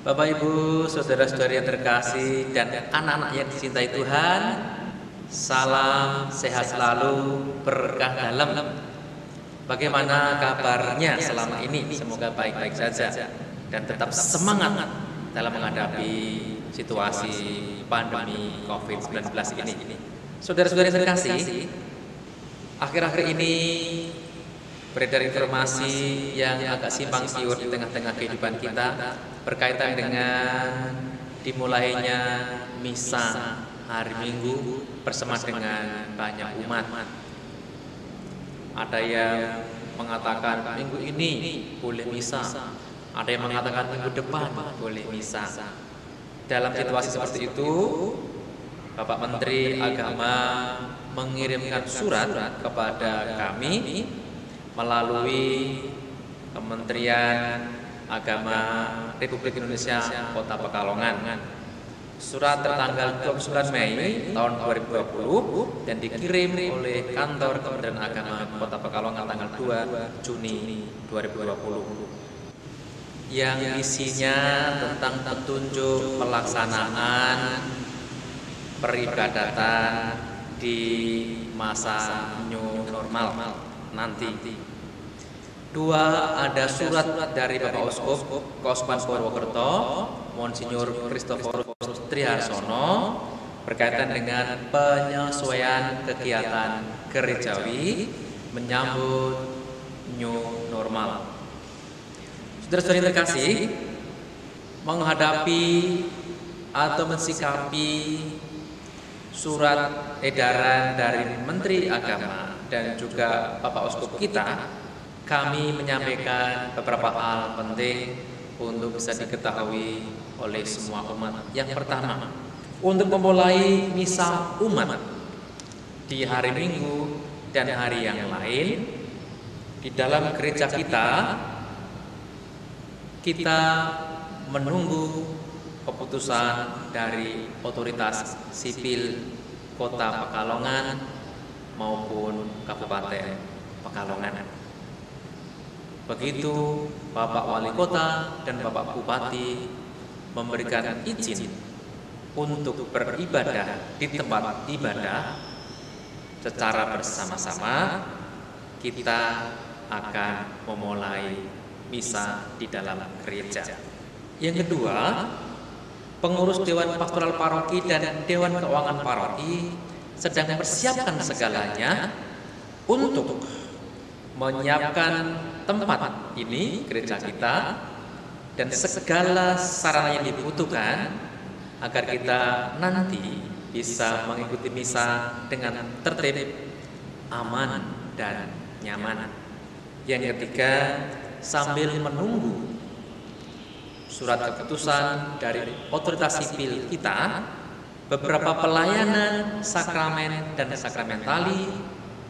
Bapak Ibu, saudara-saudari yang terkasih dan anak-anak yang dicintai Tuhan, salam sehat selalu, berkah dalam. Bagaimana kabarnya selama ini? Semoga baik-baik saja dan tetap semangat dalam menghadapi situasi pandemi COVID-19 ini. Saudara-saudari yang terkasih, akhir-akhir ini beredar informasi yang agak simpang siur di tengah-tengah kehidupan kita berkaitan dengan dimulainya misa hari Minggu bersama dengan banyak umat. Ada yang mengatakan minggu ini boleh misa, ada yang mengatakan minggu depan boleh misa. Dalam situasi seperti itu, Bapak Menteri Agama mengirimkan surat kepada kami melalui Kementerian Agama Republik Indonesia Kota Pekalongan. Surat tertanggal 29 Mei tahun 2020 dan dikirim oleh Kantor Kementerian Agama Kota Pekalongan tanggal 2 Juni 2020. Yang isinya tentang petunjuk pelaksanaan peribadatan di masa new normal nanti. Dua, ada surat dari Bapak Uskup Keuskupan Purwokerto, Monsinyur Kristoforus Triharsono, berkaitan dengan penyesuaian kegiatan gerejawi menyambut new normal. Saudara-saudari terkasih, menghadapi atau mensikapi surat edaran dari Menteri Agama dan juga Bapak Uskup kita, kami menyampaikan beberapa hal penting untuk bisa diketahui oleh semua umat. Yang pertama, untuk memulai misa umat di hari Minggu dan hari yang lain di dalam gereja kita menunggu keputusan dari otoritas sipil Kota Pekalongan maupun Kabupaten Pekalongan. Begitu Bapak Wali Kota dan Bapak Bupati memberikan izin untuk beribadah di tempat ibadah secara bersama-sama, kita akan memulai misa di dalam gereja. Yang kedua, pengurus Dewan Pastoral Paroki dan Dewan Keuangan Paroki sedang mempersiapkan segalanya untuk menyiapkan tempat ini, gereja kita, dan segala sarana yang dibutuhkan agar kita nanti bisa mengikuti misa dengan tertib, aman, dan nyaman. Yang ketiga, sambil menunggu surat keputusan dari otoritas sipil kita, beberapa pelayanan sakramen dan sakramentali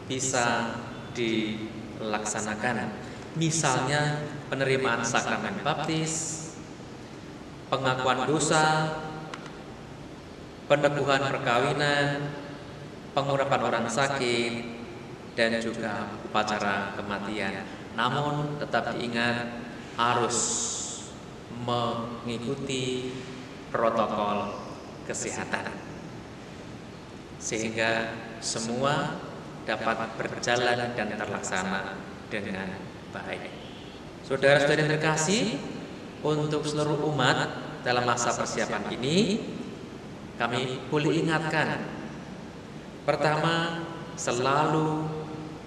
bisa dilaksanakan. Misalnya penerimaan sakramen baptis, pengakuan dosa, peneguhan perkawinan, pengurapan orang sakit, dan juga upacara kematian. Namun tetap diingat harus mengikuti protokol kesehatan sehingga semua dapat berjalan dan terlaksana dengan baik. Saudara-saudari yang terkasih, untuk seluruh umat dalam masa persiapan ini kami boleh ingatkan, pertama, selalu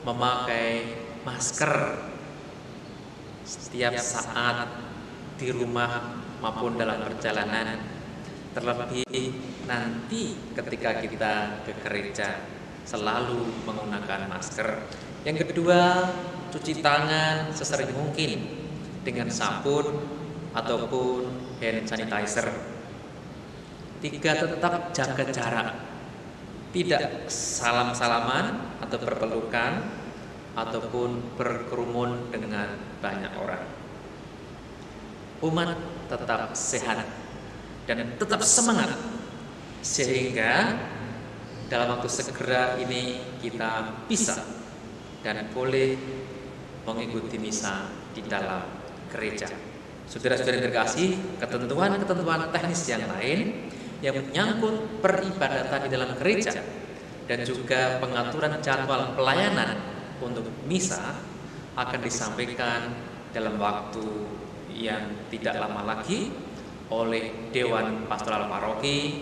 memakai masker setiap saat di rumah maupun dalam perjalanan, terlebih nanti ketika kita ke gereja selalu menggunakan masker. Yang kedua, cuci tangan sesering mungkin dengan sabun ataupun hand sanitizer. Tiga, tetap jaga jarak, tidak salam-salaman atau berpelukan ataupun berkerumun dengan banyak orang. Umat tetap sehat dan tetap semangat sehingga dalam waktu segera ini kita bisa dan boleh mengikuti misa di dalam gereja. Saudara-saudara terkasih, ketentuan-ketentuan teknis yang lain yang menyangkut peribadatan di dalam gereja dan juga pengaturan jadwal pelayanan untuk misa akan disampaikan dalam waktu yang tidak lama lagi oleh Dewan Pastoral Paroki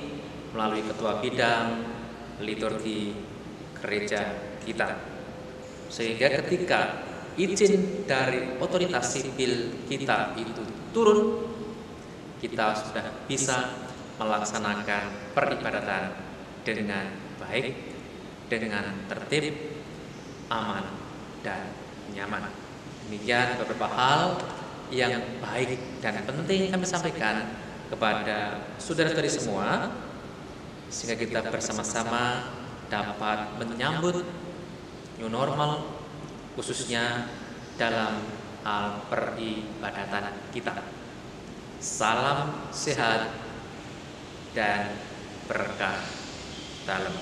melalui Ketua Bidang Liturgi Gereja kita. Sehingga ketika izin dari otoritas sipil kita itu turun, kita sudah bisa melaksanakan peribadatan dengan baik, dengan tertib, aman, dan nyaman. Demikian beberapa hal yang baik dan penting kami sampaikan kepada saudara-saudari semua, sehingga kita bersama-sama dapat menyambut new normal, khususnya dalam hal peribadatan kita. Salam sehat dan berkah dalam.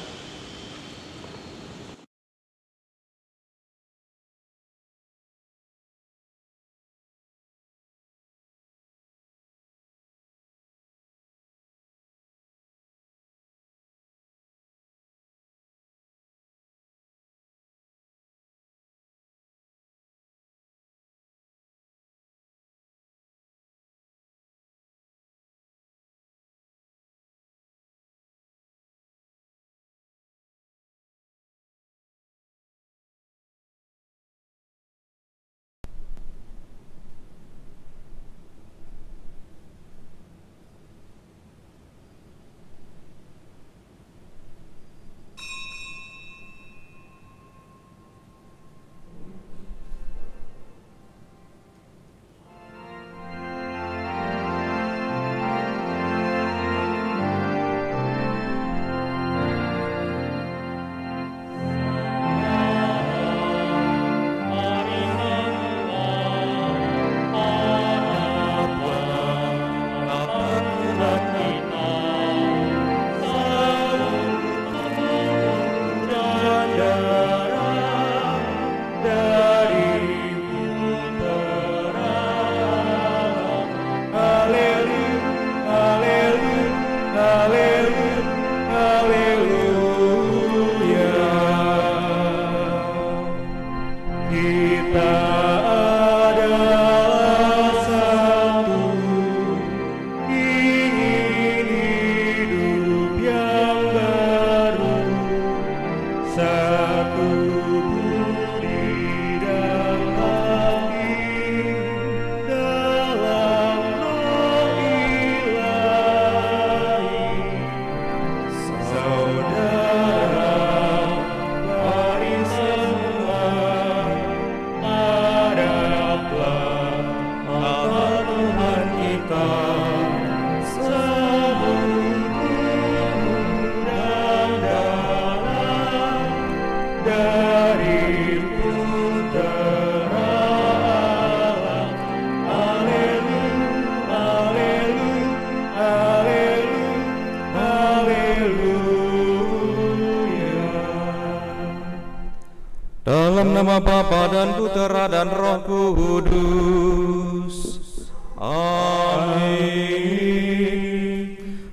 Dalam nama Bapa dan Putera dan Roh Kudus. Amin.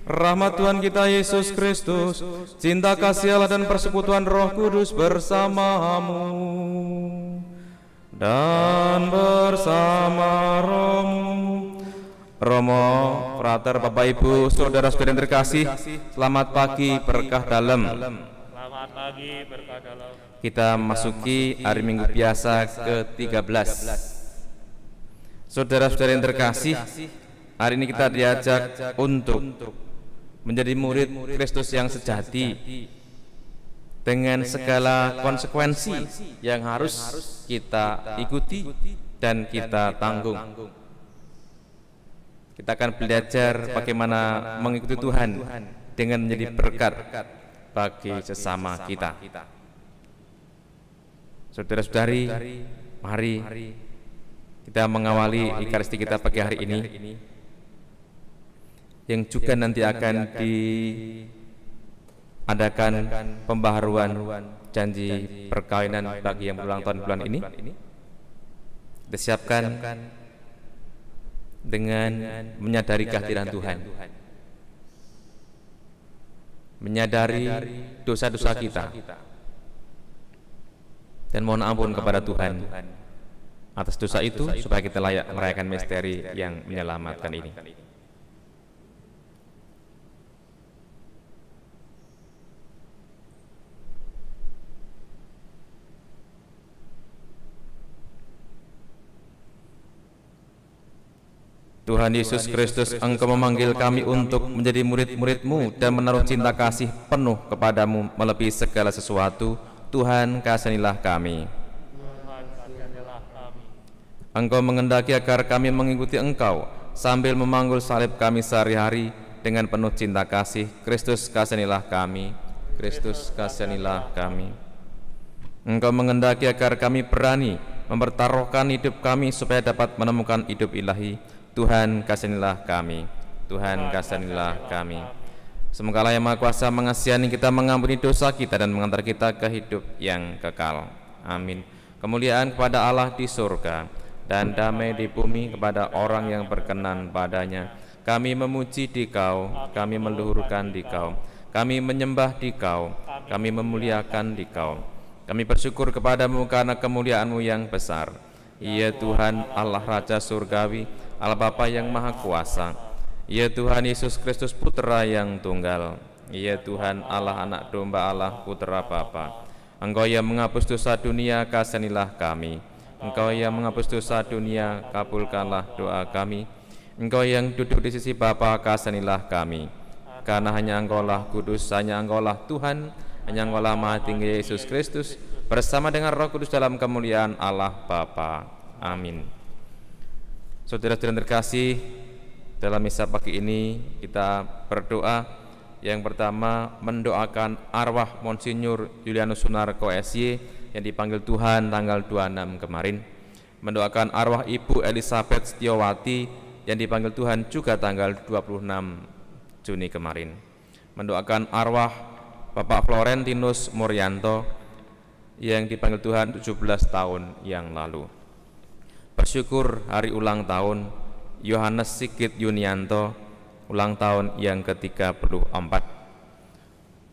Rahmat Tuhan kita Yesus Kristus, cinta kasih Allah dan persekutuan Roh Kudus bersamamu dan bersama rohmu. Romo, frater, Bapak Ibu, saudara-saudara yang terkasih, selamat pagi, berkah dalam. Selamat pagi, berkah dalam. Kita masuki hari Minggu biasa ke-13. Saudara-saudara yang terkasih, hari ini kita diajak untuk menjadi murid Kristus yang sejati dengan segala konsekuensi yang harus kita ikuti dan kita tanggung. Kita akan belajar bagaimana mengikuti Tuhan dengan menjadi berkat bagi sesama kita. Saudara-saudari, mari kita mengawali Ekaristi kita pagi hari ini, yang juga nanti akan diadakan pembaharuan janji perkawinan bagi yang berulang tahun bulan ini. Kita siapkan dengan menyadari kehadiran Tuhan, menyadari dosa-dosa kita, dan mohon ampun kepada Tuhan atas dosa itu, supaya kita layak merayakan misteri yang menyelamatkan ini. Tuhan Yesus Kristus, Engkau memanggil kami untuk menjadi murid-murid-Mu dan menaruh cinta kasih penuh kepadamu melebihi segala sesuatu. Tuhan, kasihanilah kami. Engkau mengendaki agar kami mengikuti Engkau sambil memanggul salib kami sehari-hari dengan penuh cinta kasih. Kristus, kasihanilah kami. Kristus, kasihanilah kami. Engkau mengendaki agar kami berani mempertaruhkan hidup kami supaya dapat menemukan hidup ilahi. Tuhan, kasihanilah kami. Tuhan, kasihanilah kami. Semoga Allah yang Maha Kuasa mengasihani kita, mengampuni dosa kita, dan mengantar kita ke hidup yang kekal. Amin. Kemuliaan kepada Allah di surga, dan damai di bumi kepada orang yang berkenan padanya. Kami memuji Dikau, kami meluhurkan Dikau, kami menyembah Dikau, kami memuliakan Dikau. Kami bersyukur kepadamu karena kemuliaan-Mu yang besar. Ya Tuhan, Allah Raja Surgawi, Allah Bapa yang Maha Kuasa. Ya Tuhan Yesus Kristus, Putra yang tunggal. Ya Tuhan, Allah Anak Domba Allah, Putra Bapa. Engkau yang menghapus dosa dunia, kasihanilah kami. Engkau yang menghapus dosa dunia, kabulkanlah doa kami. Engkau yang duduk di sisi Bapa, kasihanilah kami. Karena hanya Engkaulah kudus, hanya Engkaulah Tuhan, hanya Engkaulah Maha Tinggi Yesus Kristus, bersama dengan Roh Kudus dalam kemuliaan Allah Bapa. Amin. Saudara-saudara terkasih, dalam misa pagi ini kita berdoa. Yang pertama, mendoakan arwah Monsinyur Julianus Sunarko SY yang dipanggil Tuhan tanggal 26 kemarin. Mendoakan arwah Ibu Elizabeth Setiawati yang dipanggil Tuhan juga tanggal 26 Juni kemarin. Mendoakan arwah Bapak Florentinus Muryanto yang dipanggil Tuhan 17 tahun yang lalu. Bersyukur hari ulang tahun Yohanes Sigit Yunianto, ulang tahun yang ke-34.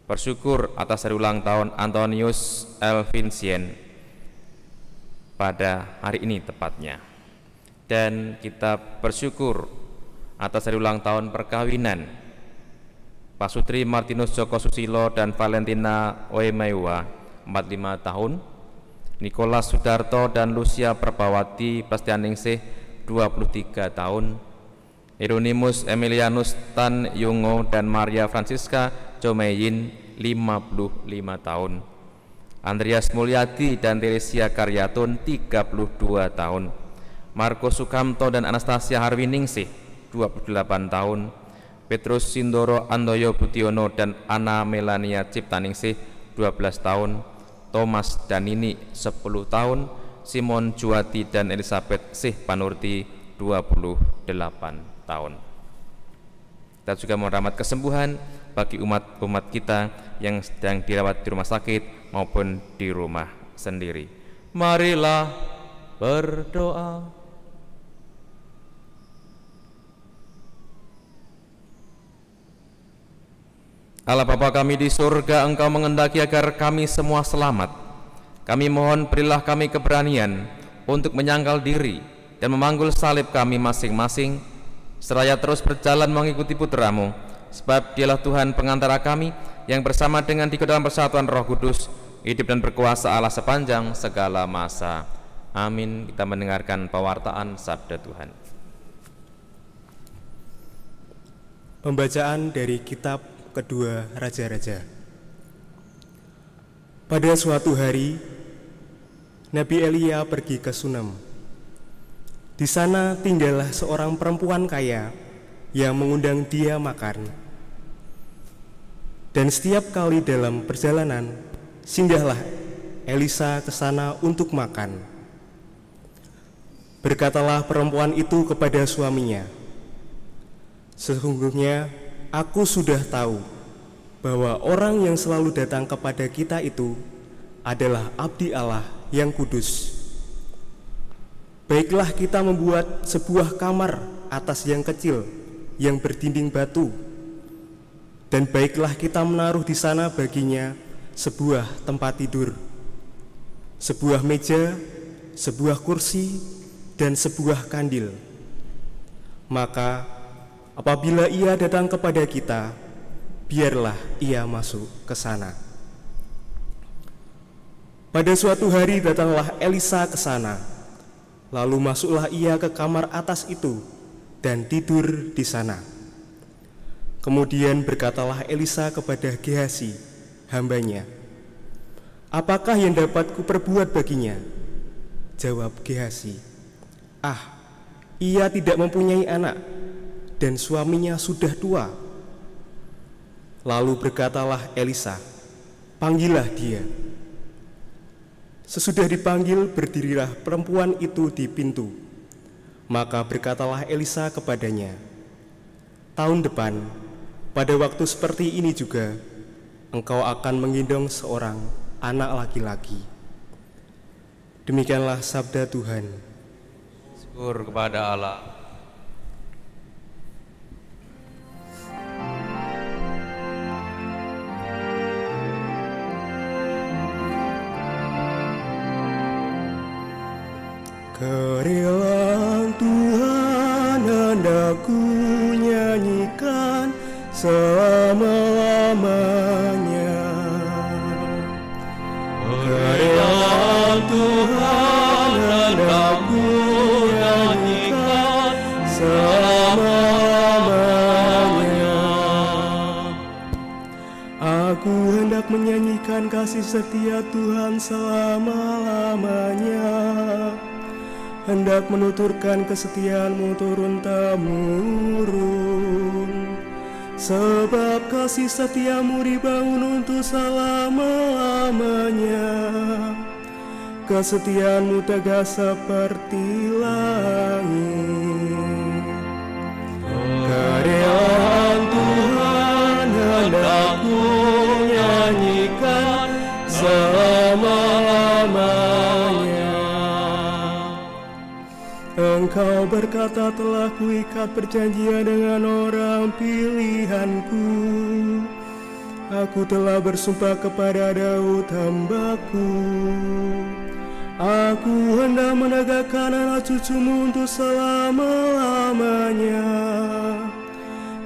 Bersyukur atas hari ulang tahun Antonius L. Vincent pada hari ini tepatnya. Dan kita bersyukur atas hari ulang tahun perkawinan Pasutri Martinus Joko Susilo dan Valentina Oemaiwa, 45 tahun. Nikolas Sudarto dan Lucia Perbawati Prastianingsih, 23 tahun. Hieronymus Emilianus Tan Yungo dan Maria Francisca Jomeyin, 55 tahun. Andreas Mulyadi dan Teresia Karyatun, 32 tahun. Marco Sukamto dan Anastasia Harwiningsih, 28 tahun. Petrus Sindoro Andoyo Butiono dan Ana Melania Ciptaningsih, 12 tahun. Thomas Danini, 10 tahun. Simon Juwati dan Elizabeth Sih Panurti, 28 tahun. Kita juga mohon rahmat kesembuhan bagi umat-umat kita yang sedang dirawat di rumah sakit maupun di rumah sendiri. Marilah berdoa. Allah Bapa kami di surga, Engkau mengendaki agar kami semua selamat. Kami mohon berilah kami keberanian untuk menyangkal diri dan memanggul salib kami masing-masing, seraya terus berjalan mengikuti Putra-Mu, sebab Dialah Tuhan pengantara kami yang bersama dengan Dikau dalam persatuan Roh Kudus, hidup dan berkuasa Allah sepanjang segala masa. Amin. Kita mendengarkan pewartaan sabda Tuhan. Pembacaan dari kitab Kedua Raja-Raja. Pada suatu hari, Nabi Elia pergi ke Sunem. Di sana tinggallah seorang perempuan kaya yang mengundang dia makan. Dan setiap kali dalam perjalanan, singgahlah Elisa ke sana untuk makan. Berkatalah perempuan itu kepada suaminya, "Sesungguhnya aku sudah tahu bahwa orang yang selalu datang kepada kita itu adalah abdi Allah yang kudus. Baiklah kita membuat sebuah kamar atas yang kecil yang berdinding batu. Dan baiklah kita menaruh di sana baginya sebuah tempat tidur, sebuah meja, sebuah kursi, dan sebuah kandil. Maka apabila ia datang kepada kita, biarlah ia masuk ke sana. Pada suatu hari datanglah Elisa ke sana. Lalu masuklah ia ke kamar atas itu dan tidur di sana. Kemudian berkatalah Elisa kepada Gehazi, hambanya, "Apakah yang dapat kuperbuat baginya?" Jawab Gehazi, ia tidak mempunyai anak, dan suaminya sudah tua." Lalu berkatalah Elisa, "Panggillah dia." Sesudah dipanggil, berdirilah perempuan itu di pintu. Maka berkatalah Elisa kepadanya, "Tahun depan, pada waktu seperti ini juga, engkau akan menggendong seorang anak laki-laki." Demikianlah sabda Tuhan. Syukur kepada Allah. Kerelaan Tuhan hendak ku nyanyikan selama-lamanya. Kerelaan Tuhan hendak ku nyanyikan selama-lamanya. Aku hendak menyanyikan kasih setia Tuhan selama-lamanya, hendak menuturkan kesetiaan-Mu turun-temurun. Sebab kasih setia-Mu dibangun untuk selama-lamanya, kesetiaan-Mu tegas seperti langit. Kerelaan Tuhan hendak ku nyanyikan selama-lamanya. Engkau berkata, telah kuikat perjanjian dengan orang pilihanku. Aku telah bersumpah kepada Daud hamba-Ku. Aku hendak menegakkan anak cucumu untuk selama-lamanya,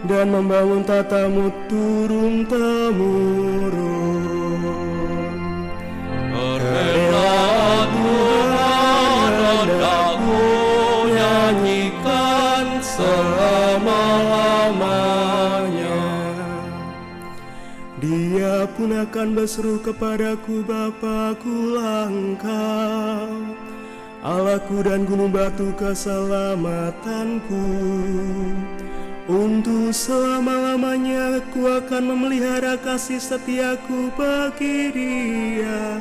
dan membangun tatamu turun-temurun. Kerelaan Tuhan hendak ku nyanyikan selama-lamanya. Dia pun akan berseru kepadaku, Bapa-Kulah Engkau, Allahku dan gunung batu keselamatanku. Untuk selama-lamanya aku akan memelihara kasih setiaku bagi dia,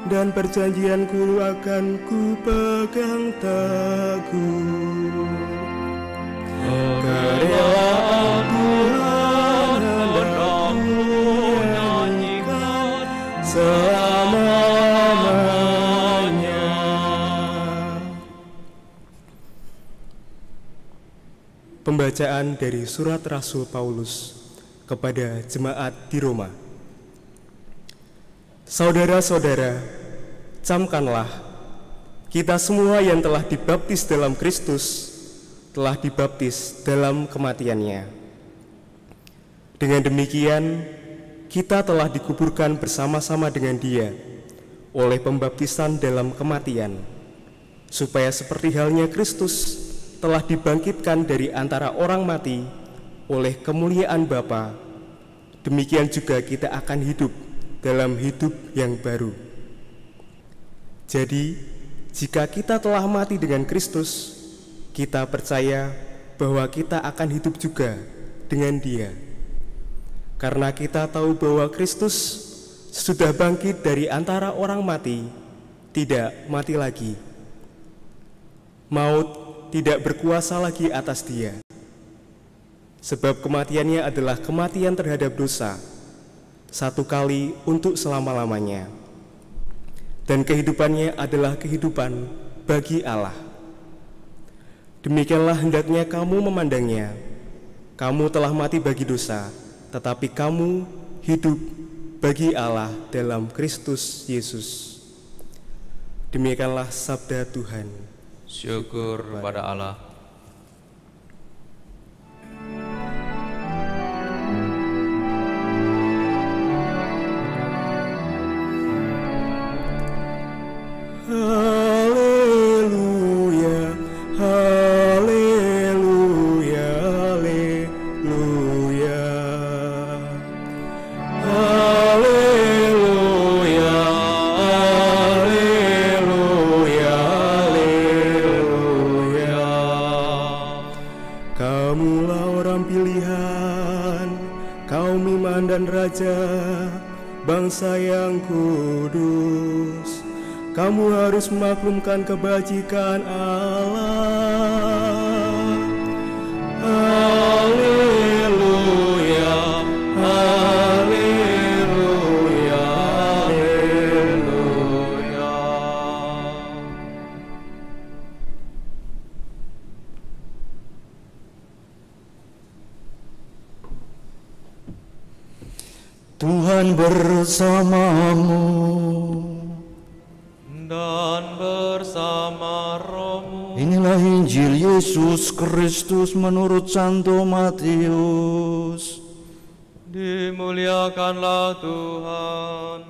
dan perjanjianku akan ku pegang teguh. Kerelaan Tuhan hendak ku nyanyikan selama-lamanya. Pembacaan dari surat Rasul Paulus kepada jemaat di Roma. Saudara-saudara, camkanlah, kita semua yang telah dibaptis dalam Kristus telah dibaptis dalam kematiannya. Dengan demikian, kita telah dikuburkan bersama-sama dengan Dia oleh pembaptisan dalam kematian, supaya seperti halnya Kristus telah dibangkitkan dari antara orang mati oleh kemuliaan Bapa, demikian juga kita akan hidup dalam hidup yang baru. Jadi, jika kita telah mati dengan Kristus, kita percaya bahwa kita akan hidup juga dengan Dia. Karena kita tahu bahwa Kristus sudah bangkit dari antara orang mati, tidak mati lagi. Maut tidak berkuasa lagi atas Dia, sebab kematiannya adalah kematian terhadap dosa, satu kali untuk selama-lamanya, dan kehidupannya adalah kehidupan bagi Allah. Demikianlah hendaknya kamu memandangnya. Kamu telah mati bagi dosa, tetapi kamu hidup bagi Allah dalam Kristus Yesus. Demikianlah sabda Tuhan. Syukur pada Allah. Haleluya, haleluya, haleluya. Haleluya, haleluya, haleluya. Kamulah orang pilihan, kaum iman dan raja, bangsa yang kudus. Kamu harus memaklumkan kebajikan Allah. Haleluya, haleluya, haleluya. Tuhan bersamamu Dan bersama rohmu. Inilah Injil Yesus Kristus menurut Santo Matius. Dimuliakanlah Tuhan.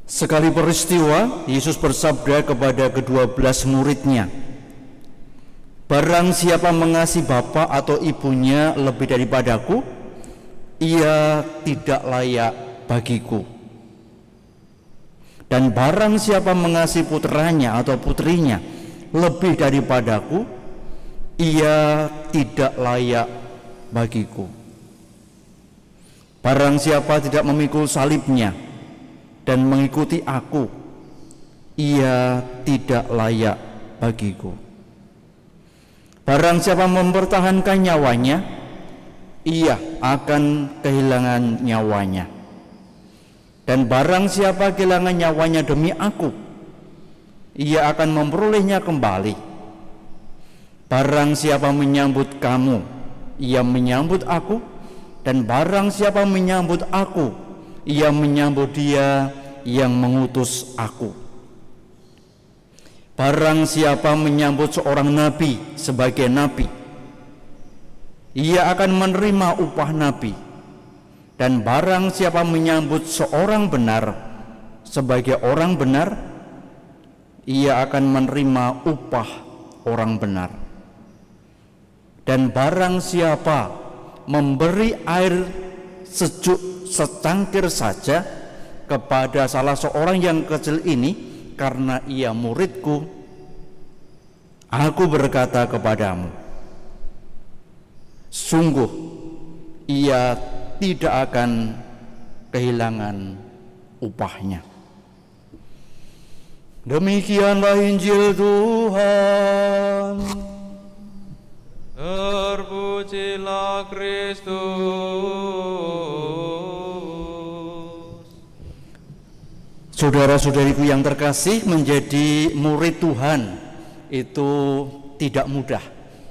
Sekali peristiwa, Yesus bersabda kepada ke-12 muridnya, "Barang siapa mengasihi bapa atau ibunya lebih daripadaku, ia tidak layak bagiku. Dan barang siapa mengasihi putranya atau putrinya lebih daripadaku, ia tidak layak bagiku. Barang siapa tidak memikul salibnya dan mengikuti aku, ia tidak layak bagiku. Barang siapa mempertahankan nyawanya, ia akan kehilangan nyawanya. Dan barang siapa kehilangan nyawanya demi aku, ia akan memperolehnya kembali. Barang siapa menyambut kamu, ia menyambut aku. Dan barang siapa menyambut aku, ia menyambut dia yang mengutus aku. Barang siapa menyambut seorang nabi sebagai nabi, ia akan menerima upah nabi. Dan barang siapa menyambut seorang benar sebagai orang benar, ia akan menerima upah orang benar. Dan barang siapa memberi air sejuk secangkir saja kepada salah seorang yang kecil ini karena ia muridku, aku berkata kepadamu, sungguh ia tidak akan kehilangan upahnya." Demikianlah Injil Tuhan. Terpujilah Kristus. Saudara-saudariku yang terkasih, menjadi murid Tuhan itu tidak mudah.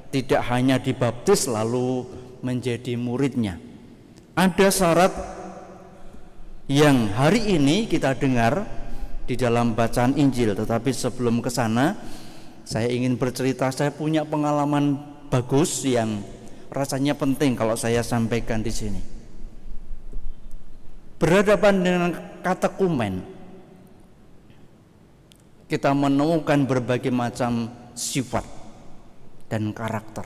Tidak hanya dibaptis lalu menjadi muridnya. Ada syarat yang hari ini kita dengar di dalam bacaan Injil. Tetapi sebelum ke sana, saya ingin bercerita. Saya punya pengalaman bagus yang rasanya penting kalau saya sampaikan di sini. Berhadapan dengan katekumen, kita menemukan berbagai macam sifat dan karakter.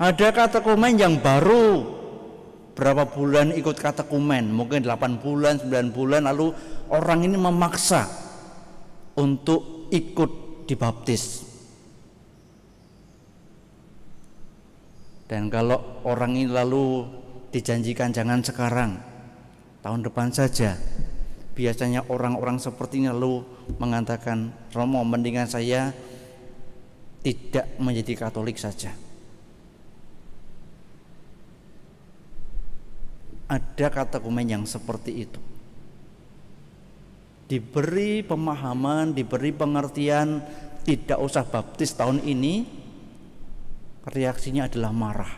Ada katekumen yang baru berapa bulan ikut katekumen, mungkin 8 bulan, 9 bulan, lalu orang ini memaksa untuk ikut dibaptis. Dan kalau orang ini lalu dijanjikan jangan sekarang, tahun depan saja, biasanya orang-orang seperti ini lalu mengatakan, Romo, mendingan saya tidak menjadi Katolik saja. Ada katekumen yang seperti itu. diberi pemahaman, diberi pengertian tidak usah baptis tahun ini, reaksinya adalah marah.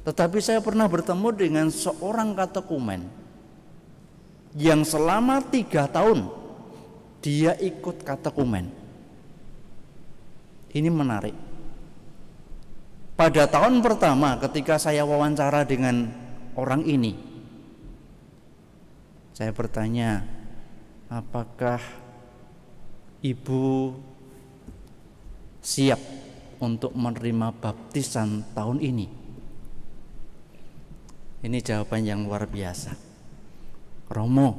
Tetapi saya pernah bertemu dengan seorang katekumen yang selama 3 tahun dia ikut katekumen. Ini menarik. Pada tahun pertama ketika saya wawancara dengan orang ini, saya bertanya, apakah ibu siap untuk menerima baptisan tahun ini? Ini jawaban yang luar biasa. Romo,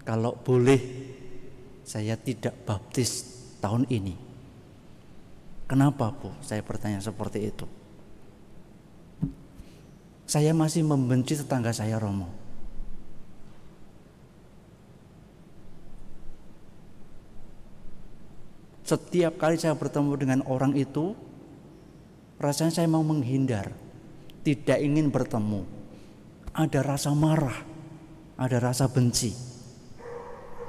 kalau boleh saya tidak baptis tahun ini. Kenapa, Bu? Saya bertanya seperti itu. Saya masih membenci tetangga saya, Romo. Setiap kali saya bertemu dengan orang itu, rasanya saya mau menghindar, tidak ingin bertemu. Ada rasa marah, ada rasa benci.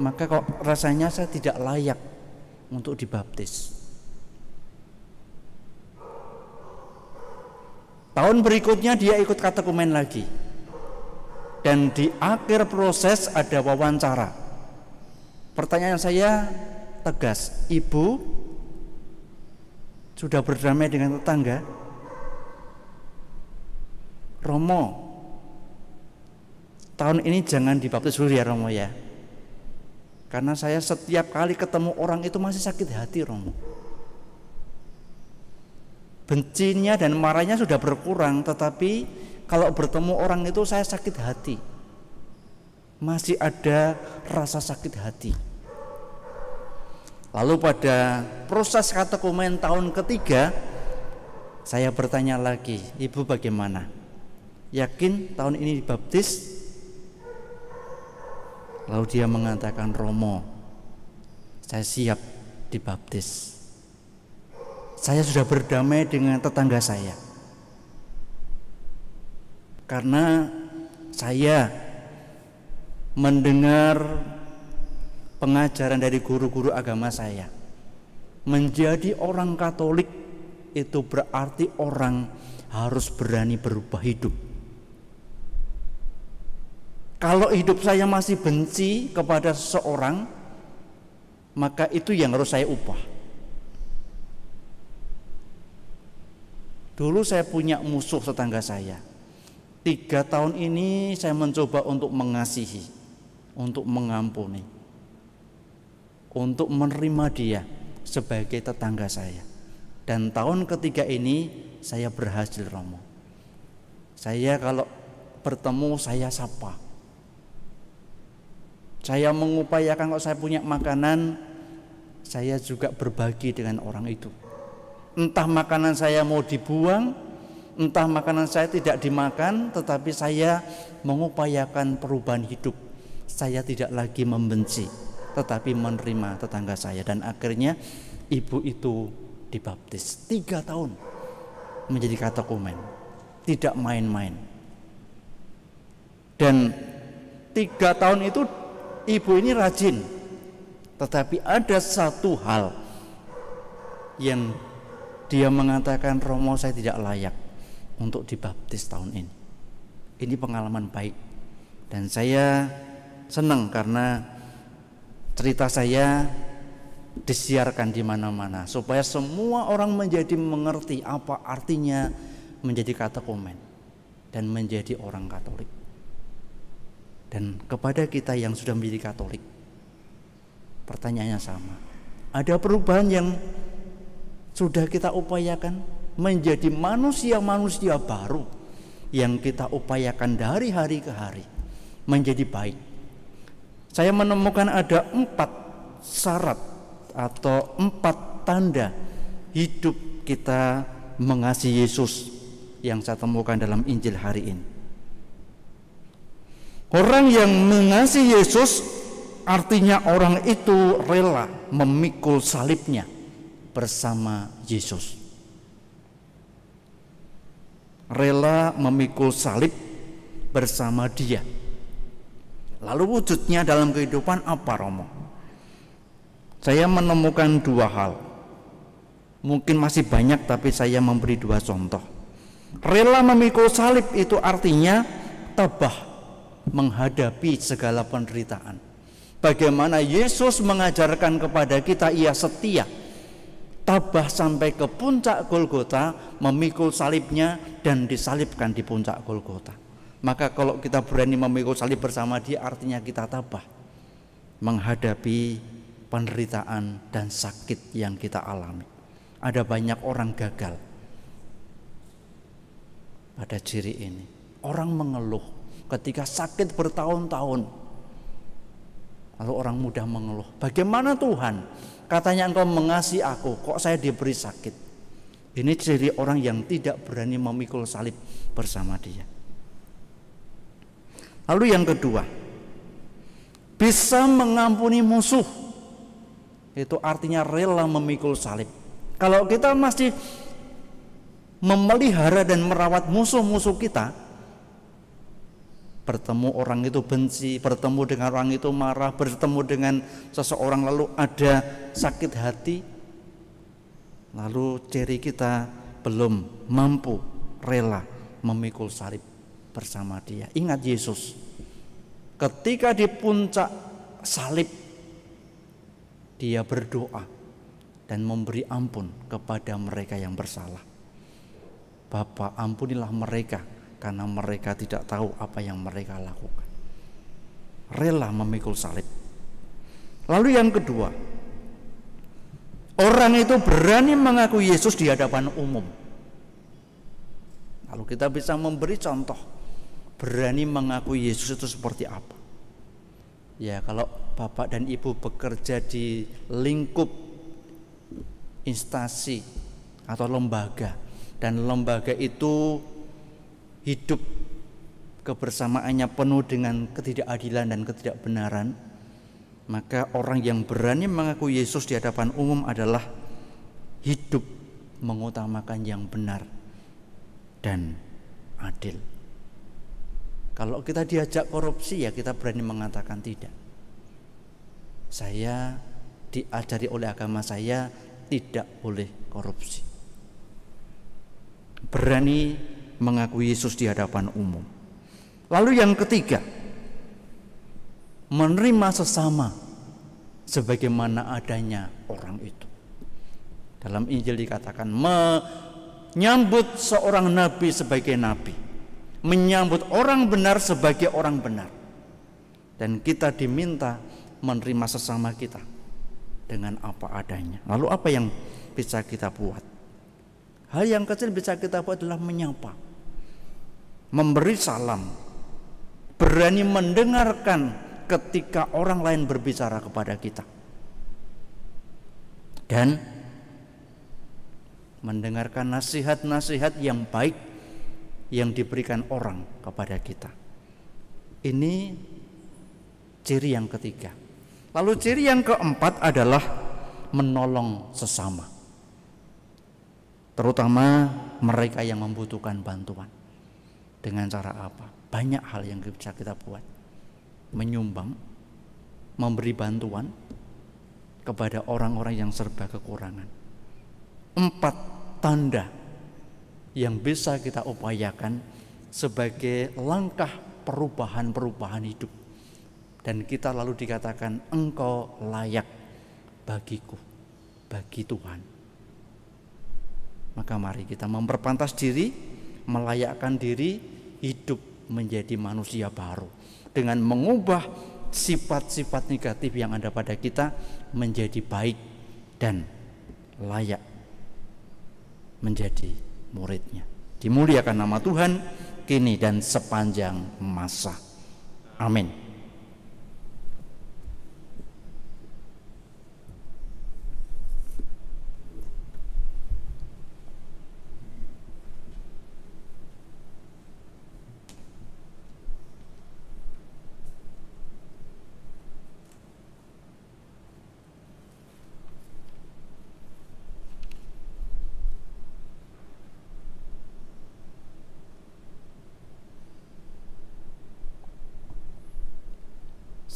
Maka kok rasanya saya tidak layak untuk dibaptis. Tahun berikutnya dia ikut katekumen lagi. Dan di akhir proses ada wawancara. Pertanyaan saya tegas, ibu sudah berdamai dengan tetangga? Romo, tahun ini jangan dibaptis dulu ya Romo ya. Karena saya setiap kali ketemu orang itu masih sakit hati, Romo. Bencinya dan marahnya sudah berkurang, tetapi kalau bertemu orang itu saya sakit hati. Masih ada rasa sakit hati. Lalu pada proses katekumen tahun ketiga, saya bertanya lagi, ibu bagaimana? Yakin tahun ini dibaptis? Lalu dia mengatakan, Romo, saya siap dibaptis. Saya sudah berdamai dengan tetangga saya. Karena saya mendengar pengajaran dari guru-guru agama saya, menjadi orang Katolik itu berarti orang harus berani berubah hidup. Kalau hidup saya masih benci kepada seseorang, maka itu yang harus saya ubah. Dulu saya punya musuh tetangga saya. 3 tahun ini saya mencoba untuk mengasihi, untuk mengampuni, untuk menerima dia sebagai tetangga saya. Dan tahun ketiga ini saya berhasil, Romo. Saya kalau bertemu saya sapa. Saya mengupayakan kalau saya punya makanan, saya juga berbagi dengan orang itu. Entah makanan saya mau dibuang, entah makanan saya tidak dimakan, tetapi saya mengupayakan perubahan hidup. Saya tidak lagi membenci, tetapi menerima tetangga saya. Dan akhirnya ibu itu dibaptis. 3 tahun menjadi katekumen, tidak main-main. Dan 3 tahun itu ibu ini rajin, tetapi ada satu hal yang dia mengatakan, Romo, saya tidak layak untuk dibaptis tahun ini. Ini pengalaman baik. Dan saya senang karena cerita saya disiarkan di mana-mana supaya semua orang menjadi mengerti apa artinya menjadi katekumen dan menjadi orang Katolik. Dan kepada kita yang sudah menjadi Katolik, pertanyaannya sama. Ada perubahan yang sudah kita upayakan menjadi manusia-manusia baru yang kita upayakan dari hari ke hari menjadi baik. Saya menemukan ada 4 syarat atau 4 tanda hidup kita mengasihi Yesus yang saya temukan dalam Injil hari ini. Orang yang mengasihi Yesus artinya orang itu rela memikul salibnya bersama Yesus. Rela memikul salib bersama dia. Lalu wujudnya dalam kehidupan apa, Romo? Saya menemukan dua hal. Mungkin masih banyak, tapi saya memberi dua contoh. Rela memikul salib itu artinya tabah menghadapi segala penderitaan. Bagaimana Yesus mengajarkan kepada kita, ia setia tabah sampai ke puncak Golgota, memikul salibnya dan disalibkan di puncak Golgota. Maka kalau kita berani memikul salib bersama dia, artinya kita tabah menghadapi penderitaan dan sakit yang kita alami. Ada banyak orang gagal pada ciri ini. Orang mengeluh ketika sakit bertahun-tahun. Lalu orang mudah mengeluh, bagaimana Tuhan? Katanya engkau mengasihi aku, kok saya diberi sakit? Ini ciri orang yang tidak berani memikul salib bersama dia. Lalu yang kedua, bisa mengampuni musuh. Itu artinya rela memikul salib. Kalau kita masih memelihara dan merawat musuh-musuh kita, bertemu orang itu benci, bertemu dengan orang itu marah, bertemu dengan seseorang lalu ada sakit hati, lalu ciri kita belum mampu rela memikul salib bersama dia. Ingat Yesus ketika di puncak salib, dia berdoa dan memberi ampun kepada mereka yang bersalah. Bapa, ampunilah mereka, karena mereka tidak tahu apa yang mereka lakukan. Rela memikul salib. Lalu yang kedua, orang itu berani mengaku Yesus di hadapan umum. Lalu kita bisa memberi contoh berani mengaku Yesus itu seperti apa. Ya, kalau Bapak dan Ibu bekerja di lingkup instansi atau lembaga, dan lembaga itu hidup kebersamaannya penuh dengan ketidakadilan dan ketidakbenaran, maka orang yang berani mengaku Yesus di hadapan umum adalah hidup mengutamakan yang benar dan adil. Kalau kita diajak korupsi, ya kita berani mengatakan tidak. Saya diajari oleh agama saya tidak boleh korupsi. Berani mengaku Yesus di hadapan umum. Lalu yang ketiga, menerima sesama sebagaimana adanya orang itu. Dalam Injil dikatakan menyambut seorang nabi sebagai nabi, menyambut orang benar sebagai orang benar. Dan kita diminta menerima sesama kita dengan apa adanya. Lalu apa yang bisa kita buat? Hal yang kecil bisa kita buat adalah menyapa, memberi salam, berani mendengarkan ketika orang lain berbicara kepada kita, dan mendengarkan nasihat-nasihat yang baik yang diberikan orang kepada kita. Ini ciri yang ketiga. Lalu ciri yang keempat adalah menolong sesama, terutama mereka yang membutuhkan bantuan. Dengan cara apa? Banyak hal yang bisa kita buat. Menyumbang, memberi bantuan kepada orang-orang yang serba kekurangan. 4 tanda yang bisa kita upayakan sebagai langkah perubahan hidup. Dan kita lalu dikatakan engkau layak bagiku, bagi Tuhan. Maka mari kita memperpantas diri, melayakkan diri, hidup menjadi manusia baru, dengan mengubah sifat-sifat negatif yang ada pada kita menjadi baik dan layak menjadi muridnya. Dimuliakan nama Tuhan kini dan sepanjang masa. Amin.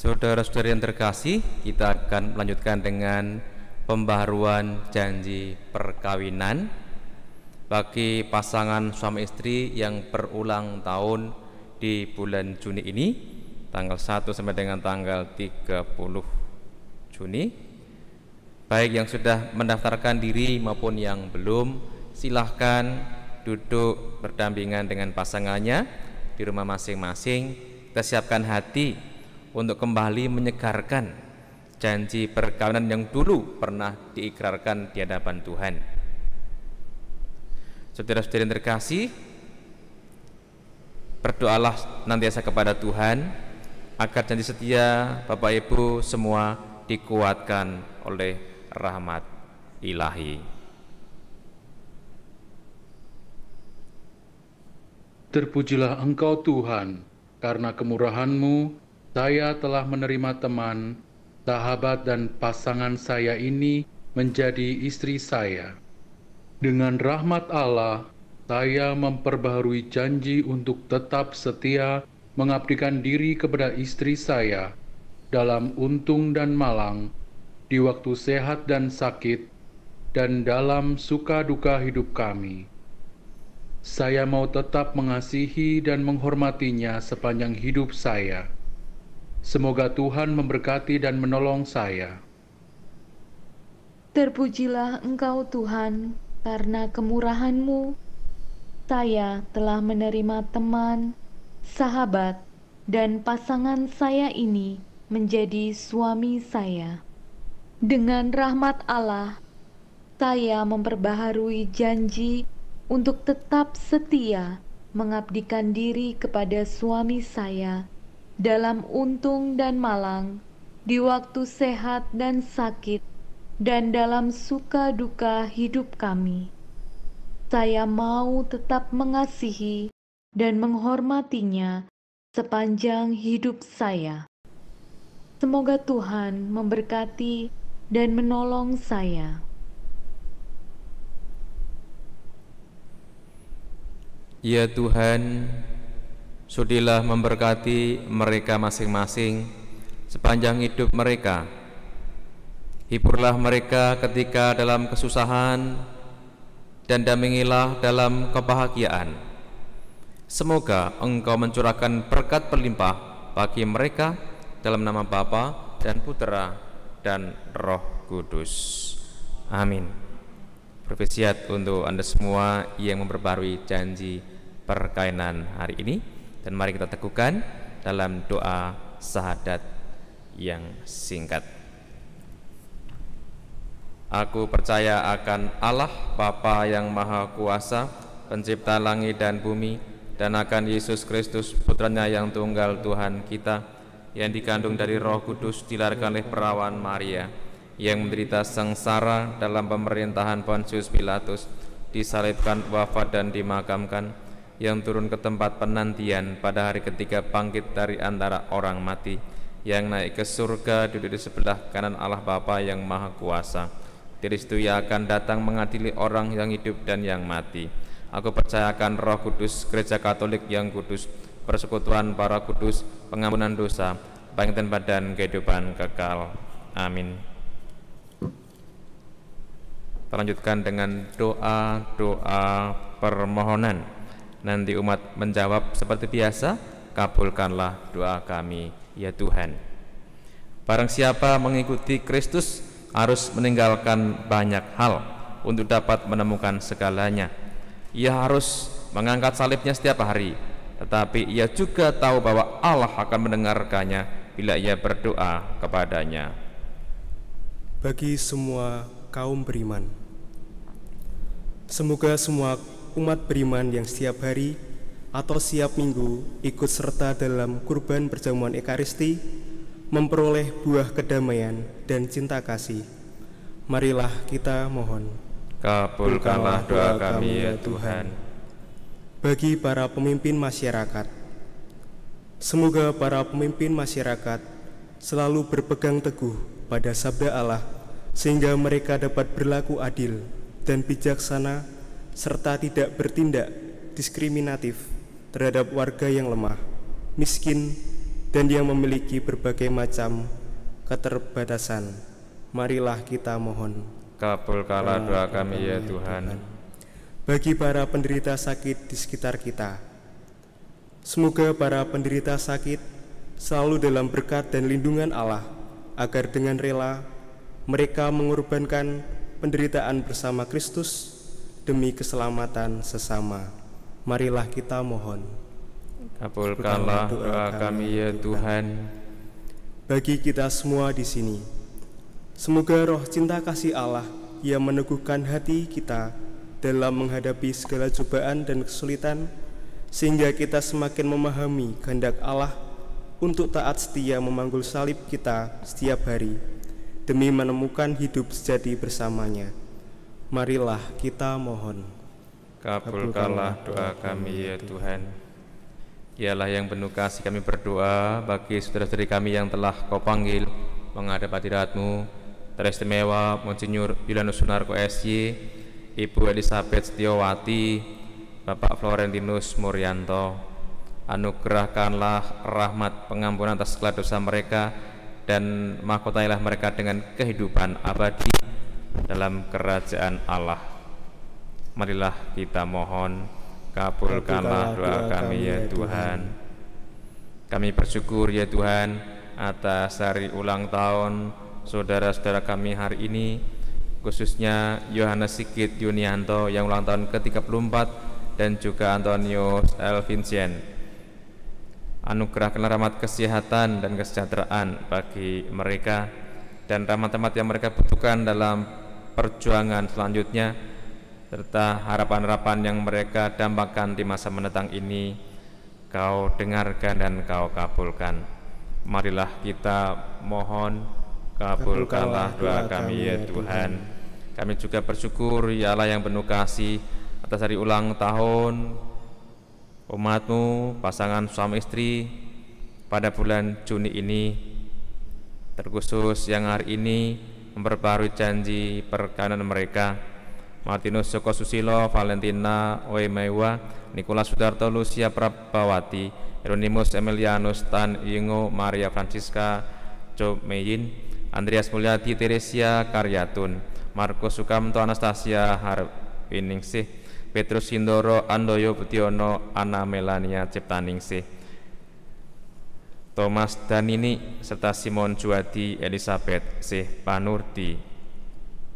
Saudara-saudari yang terkasih, kita akan melanjutkan dengan pembaharuan janji perkawinan bagi pasangan suami istri yang berulang tahun di bulan Juni ini, tanggal 1 sampai dengan tanggal 30 Juni. Baik yang sudah mendaftarkan diri maupun yang belum, silahkan duduk berdampingan dengan pasangannya di rumah masing-masing. Kita siapkan hati untuk kembali menyegarkan janji perkawinan yang dulu pernah diikrarkan di hadapan Tuhan. Saudara-saudari yang terkasih, berdoalah nantiasa kepada Tuhan agar janji setia Bapak Ibu semua dikuatkan oleh rahmat ilahi. Terpujilah Engkau Tuhan, karena kemurahan-Mu saya telah menerima teman, sahabat dan pasangan saya ini menjadi istri saya. Dengan rahmat Allah, saya memperbaharui janji untuk tetap setia mengabdikan diri kepada istri saya dalam untung dan malang, di waktu sehat dan sakit, dan dalam suka duka hidup kami. Saya mau tetap mengasihi dan menghormatinya sepanjang hidup saya. Semoga Tuhan memberkati dan menolong saya. Terpujilah Engkau Tuhan, karena kemurahan-Mu saya telah menerima teman, sahabat, dan pasangan saya ini menjadi suami saya. Dengan rahmat Allah, saya memperbaharui janji untuk tetap setia mengabdikan diri kepada suami saya dalam untung dan malang, di waktu sehat dan sakit, dan dalam suka duka hidup kami. Saya mau tetap mengasihi dan menghormatinya sepanjang hidup saya. Semoga Tuhan memberkati dan menolong saya. Ya Tuhan, sudilah memberkati mereka masing-masing sepanjang hidup mereka. Hiburlah mereka ketika dalam kesusahan, dan dampingilah dalam kebahagiaan. Semoga Engkau mencurahkan berkat berlimpah bagi mereka dalam nama Bapa dan Putera dan Roh Kudus. Amin. Berfisiat untuk Anda semua yang memperbarui janji perkawinan hari ini, dan mari kita teguhkan dalam doa syahadat yang singkat. Aku percaya akan Allah Bapa yang Maha Kuasa, pencipta langit dan bumi, dan akan Yesus Kristus, putranya yang tunggal Tuhan kita, yang dikandung dari Roh Kudus, dilahirkan oleh perawan Maria, yang menderita sengsara dalam pemerintahan Pontius Pilatus, disalibkan, wafat dan dimakamkan, yang turun ke tempat penantian, pada hari ketiga bangkit dari antara orang mati, yang naik ke surga, duduk di sebelah kanan Allah Bapa yang Maha Kuasa. Dari situ Ia akan datang mengadili orang yang hidup dan yang mati. Aku percaya akan Roh Kudus, Gereja Katolik yang kudus, persekutuan para kudus, pengampunan dosa, bangkitan badan, kehidupan kekal. Amin. Kita lanjutkan dengan doa-doa permohonan. Nanti umat menjawab seperti biasa. Kabulkanlah doa kami, ya Tuhan. Barang siapa mengikuti Kristus harus meninggalkan banyak hal untuk dapat menemukan segalanya. Ia harus mengangkat salibnya setiap hari, tetapi ia juga tahu bahwa Allah akan mendengarkannya bila ia berdoa kepadanya. Bagi semua kaum beriman, semoga semua umat beriman yang setiap hari atau setiap minggu ikut serta dalam kurban perjamuan Ekaristi memperoleh buah kedamaian dan cinta kasih. Marilah kita mohon. Kabulkanlah doa kami, ya Tuhan. Bagi para pemimpin masyarakat, semoga para pemimpin masyarakat selalu berpegang teguh pada sabda Allah, sehingga mereka dapat berlaku adil dan bijaksana, serta tidak bertindak diskriminatif terhadap warga yang lemah, miskin, dan yang memiliki berbagai macam keterbatasan. Marilah kita mohon. Kabulkanlah doa kami ya Tuhan. Bagi para penderita sakit di sekitar kita, semoga para penderita sakit selalu dalam berkat dan lindungan Allah, agar dengan rela mereka mengorbankan penderitaan bersama Kristus demi keselamatan sesama. Marilah kita mohon. Kabulkanlah doa kami ya Tuhan. Bagi kita semua di sini, semoga roh cinta kasih Allah yang meneguhkan hati kita dalam menghadapi segala cobaan dan kesulitan, sehingga kita semakin memahami kehendak Allah untuk taat setia memanggul salib kita setiap hari demi menemukan hidup sejati bersamanya. Marilah kita mohon. Kabulkanlah doa kami ya Tuhan. Dialah yang penuh kasih, kami berdoa bagi saudara-saudari kami yang telah Kau panggil menghadap hadirat-Mu, teristimewa Monsinyur Yulianus Sunarko SY, Ibu Elisabeth Setiawati, Bapak Florentinus Muryanto. Anugerahkanlah rahmat pengampunan atas segala dosa mereka, dan mahkotailah mereka dengan kehidupan abadi dalam kerajaan Allah. Marilah kita mohon. Kabulkanlah doa kami ya Tuhan. Kami bersyukur ya Tuhan atas hari ulang tahun saudara-saudara kami hari ini, khususnya Yohanes Sigit Yunianto yang ulang tahun ke-34 dan juga Antonius L. Vincent. Anugerahkanlah rahmat kesehatan dan kesejahteraan bagi mereka, dan rahmat-rahmat yang mereka butuhkan dalam perjuangan selanjutnya, serta harapan-harapan yang mereka dambakan di masa mendatang ini Kau dengarkan dan Kau kabulkan. Marilah kita mohon. Kabulkanlah doa kami ya Tuhan. Kami juga bersyukur ya Allah yang penuh kasih atas hari ulang tahun umat-Mu, pasangan suami istri pada bulan Juni ini, terkhusus yang hari ini memperbarui janji perkawinan mereka. Martinus Joko Susilo, Valentina Oemewa, Nikolas Sudarto Lucia Prabawati, Hieronymus Emilianus Tan Ingo, Maria Francisca Jo Meyin, Andreas Mulyadi Teresia Karyatun, Markus Sukamto Anastasia Harwiningsih, Petrus Sindoro Andoyo Butiono, Ana Melania Ciptaningsih, Thomas Danini serta Simon Juwadi Elizabeth Sih Panurdi.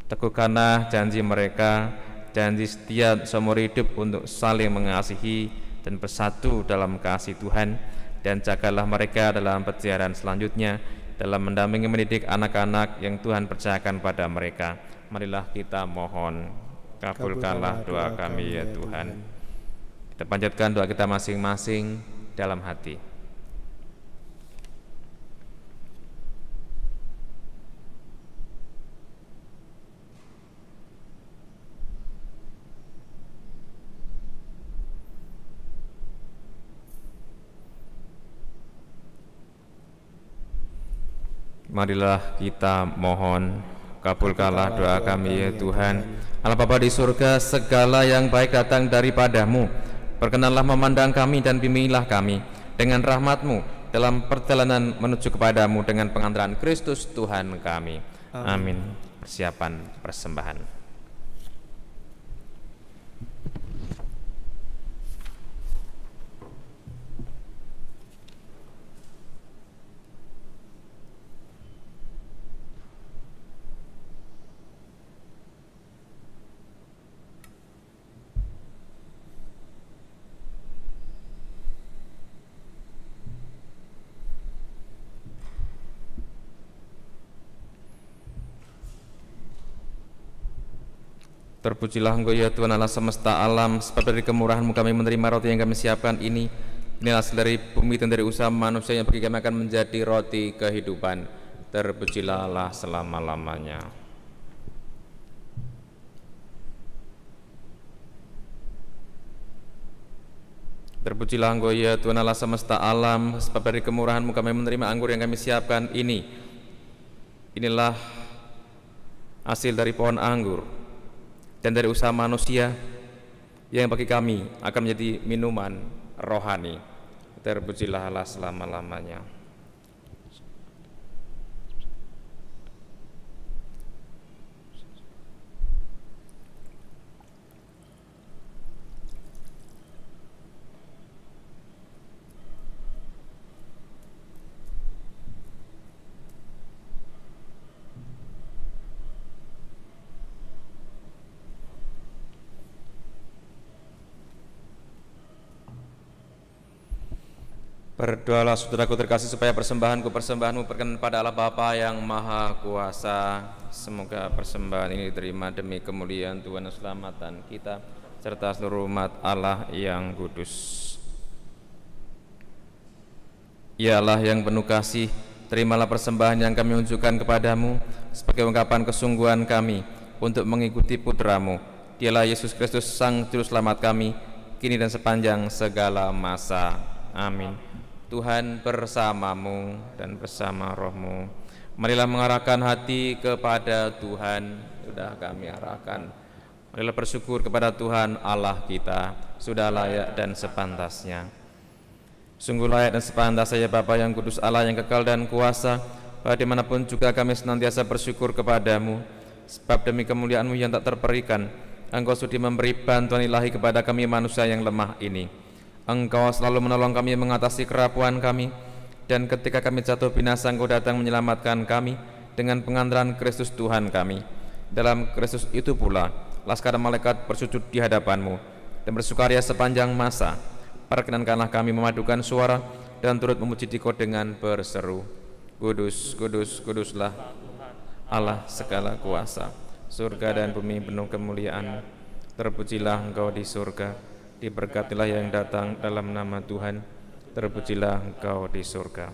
Teguhkanlah janji mereka, janji setia seumur hidup untuk saling mengasihi dan bersatu dalam kasih Tuhan, dan jagalah mereka dalam perjalanan selanjutnya dalam mendampingi mendidik anak-anak yang Tuhan percayakan pada mereka. Marilah kita mohon. Kabulkanlah doa kami ya Tuhan. Kita panjatkan doa kita masing-masing dalam hati. Marilah kita mohon. Kabulkanlah doa kami ya Tuhan. Allah Bapa di surga, segala yang baik datang daripada-Mu. Perkenanlah memandang kami dan bimbinglah kami dengan rahmat-Mu dalam perjalanan menuju kepada-Mu dengan pengantaran Kristus Tuhan kami. Amin. Persiapan persembahan. Terpujilah Engkau ya Tuhan Allah semesta alam, sebab dari kemurahan-Mu kami menerima roti yang kami siapkan ini. Inilah hasil dari bumi dan dari usaha manusia yang bagi kami akan menjadi roti kehidupan. Terpujilah Allah selama-lamanya. Terpujilah Engkau ya Tuhan Allah semesta alam, sebab dari kemurahan-Mu kami menerima anggur yang kami siapkan ini. Inilah hasil dari pohon anggur dan dari usaha manusia yang bagi kami akan menjadi minuman rohani. Terpujilah Allah selama-lamanya. Berdoalah saudaraku terkasih supaya persembahanmu berkenan pada Allah Bapa yang Maha Kuasa. Semoga persembahan ini diterima demi kemuliaan Tuhan dan keselamatan kita serta seluruh umat Allah yang kudus. Ya Allah yang penuh kasih, terimalah persembahan yang kami unjukkan kepadamu sebagai ungkapan kesungguhan kami untuk mengikuti Putra-Mu. Dialah Yesus Kristus, Sang Juru Selamat kami, kini dan sepanjang segala masa. Amin. Tuhan bersamamu dan bersama rohmu. Marilah mengarahkan hati kepada Tuhan. Sudah kami arahkan. Marilah bersyukur kepada Tuhan Allah kita. Sudah layak dan sepantasnya. Sungguh layak dan sepantasnya ya Bapa yang kudus, Allah yang kekal dan kuasa, bahwa dimanapun juga kami senantiasa bersyukur kepadamu. Sebab demi kemuliaan-Mu yang tak terperikan, Engkau sudi memberi bantuan ilahi kepada kami manusia yang lemah ini. Engkau selalu menolong kami mengatasi kerapuan kami, dan ketika kami jatuh binasa, Engkau datang menyelamatkan kami dengan pengantaran Kristus Tuhan kami. Dalam Kristus itu pula, laskar malaikat bersujud di hadapan-Mu dan bersukaria sepanjang masa. Perkenankanlah kami memadukan suara dan turut memuji Dikau dengan berseru, Kudus, kudus, kuduslah Allah segala kuasa. Surga dan bumi penuh kemuliaan. Terpujilah Engkau di surga. Diberkatilah yang datang dalam nama Tuhan. Terpujilah Engkau di surga.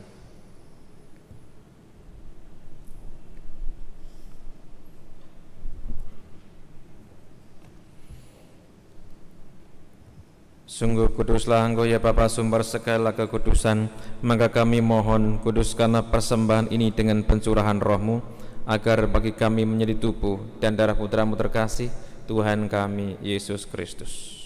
Sungguh kuduslah Engkau ya Bapa, sumber segala kekudusan. Maka kami mohon, kuduskanlah persembahan ini dengan pencurahan Roh-Mu, agar bagi kami menjadi tubuh dan darah Putra-Mu terkasih, Tuhan kami Yesus Kristus.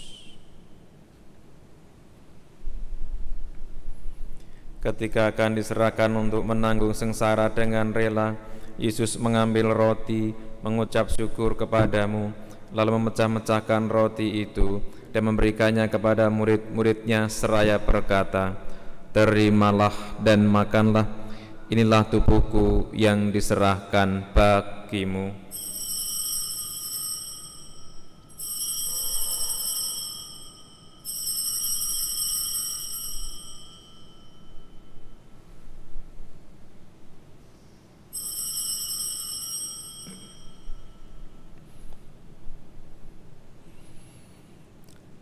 Ketika akan diserahkan untuk menanggung sengsara dengan rela, Yesus mengambil roti, mengucap syukur kepadamu, lalu memecah-mecahkan roti itu dan memberikannya kepada murid-muridnya seraya berkata, Terimalah dan makanlah, inilah tubuhku yang diserahkan bagimu.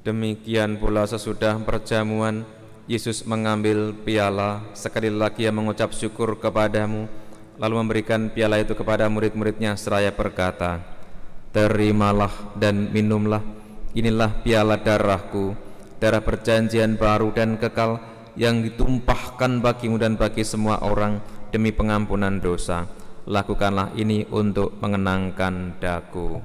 Demikian pula sesudah perjamuan, Yesus mengambil piala, sekali lagi Ia mengucap syukur kepadamu, lalu memberikan piala itu kepada murid-muridnya seraya berkata, Terimalah dan minumlah, inilah piala darahku, darah perjanjian baru dan kekal yang ditumpahkan bagimu dan bagi semua orang demi pengampunan dosa. Lakukanlah ini untuk mengenangkan daku.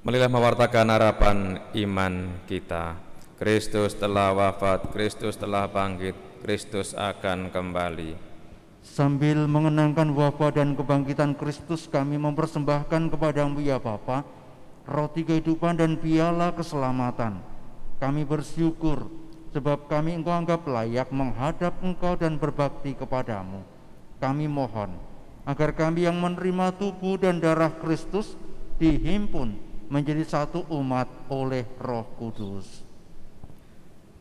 Marilah mewartakan harapan iman kita. Kristus telah wafat, Kristus telah bangkit, Kristus akan kembali. Sambil mengenangkan wafat dan kebangkitan Kristus, kami mempersembahkan kepadamu ya Bapa, roti kehidupan dan piala keselamatan. Kami bersyukur sebab kami Engkau anggap layak menghadap Engkau dan berbakti kepadamu. Kami mohon agar kami yang menerima tubuh dan darah Kristus dihimpun menjadi satu umat oleh Roh Kudus.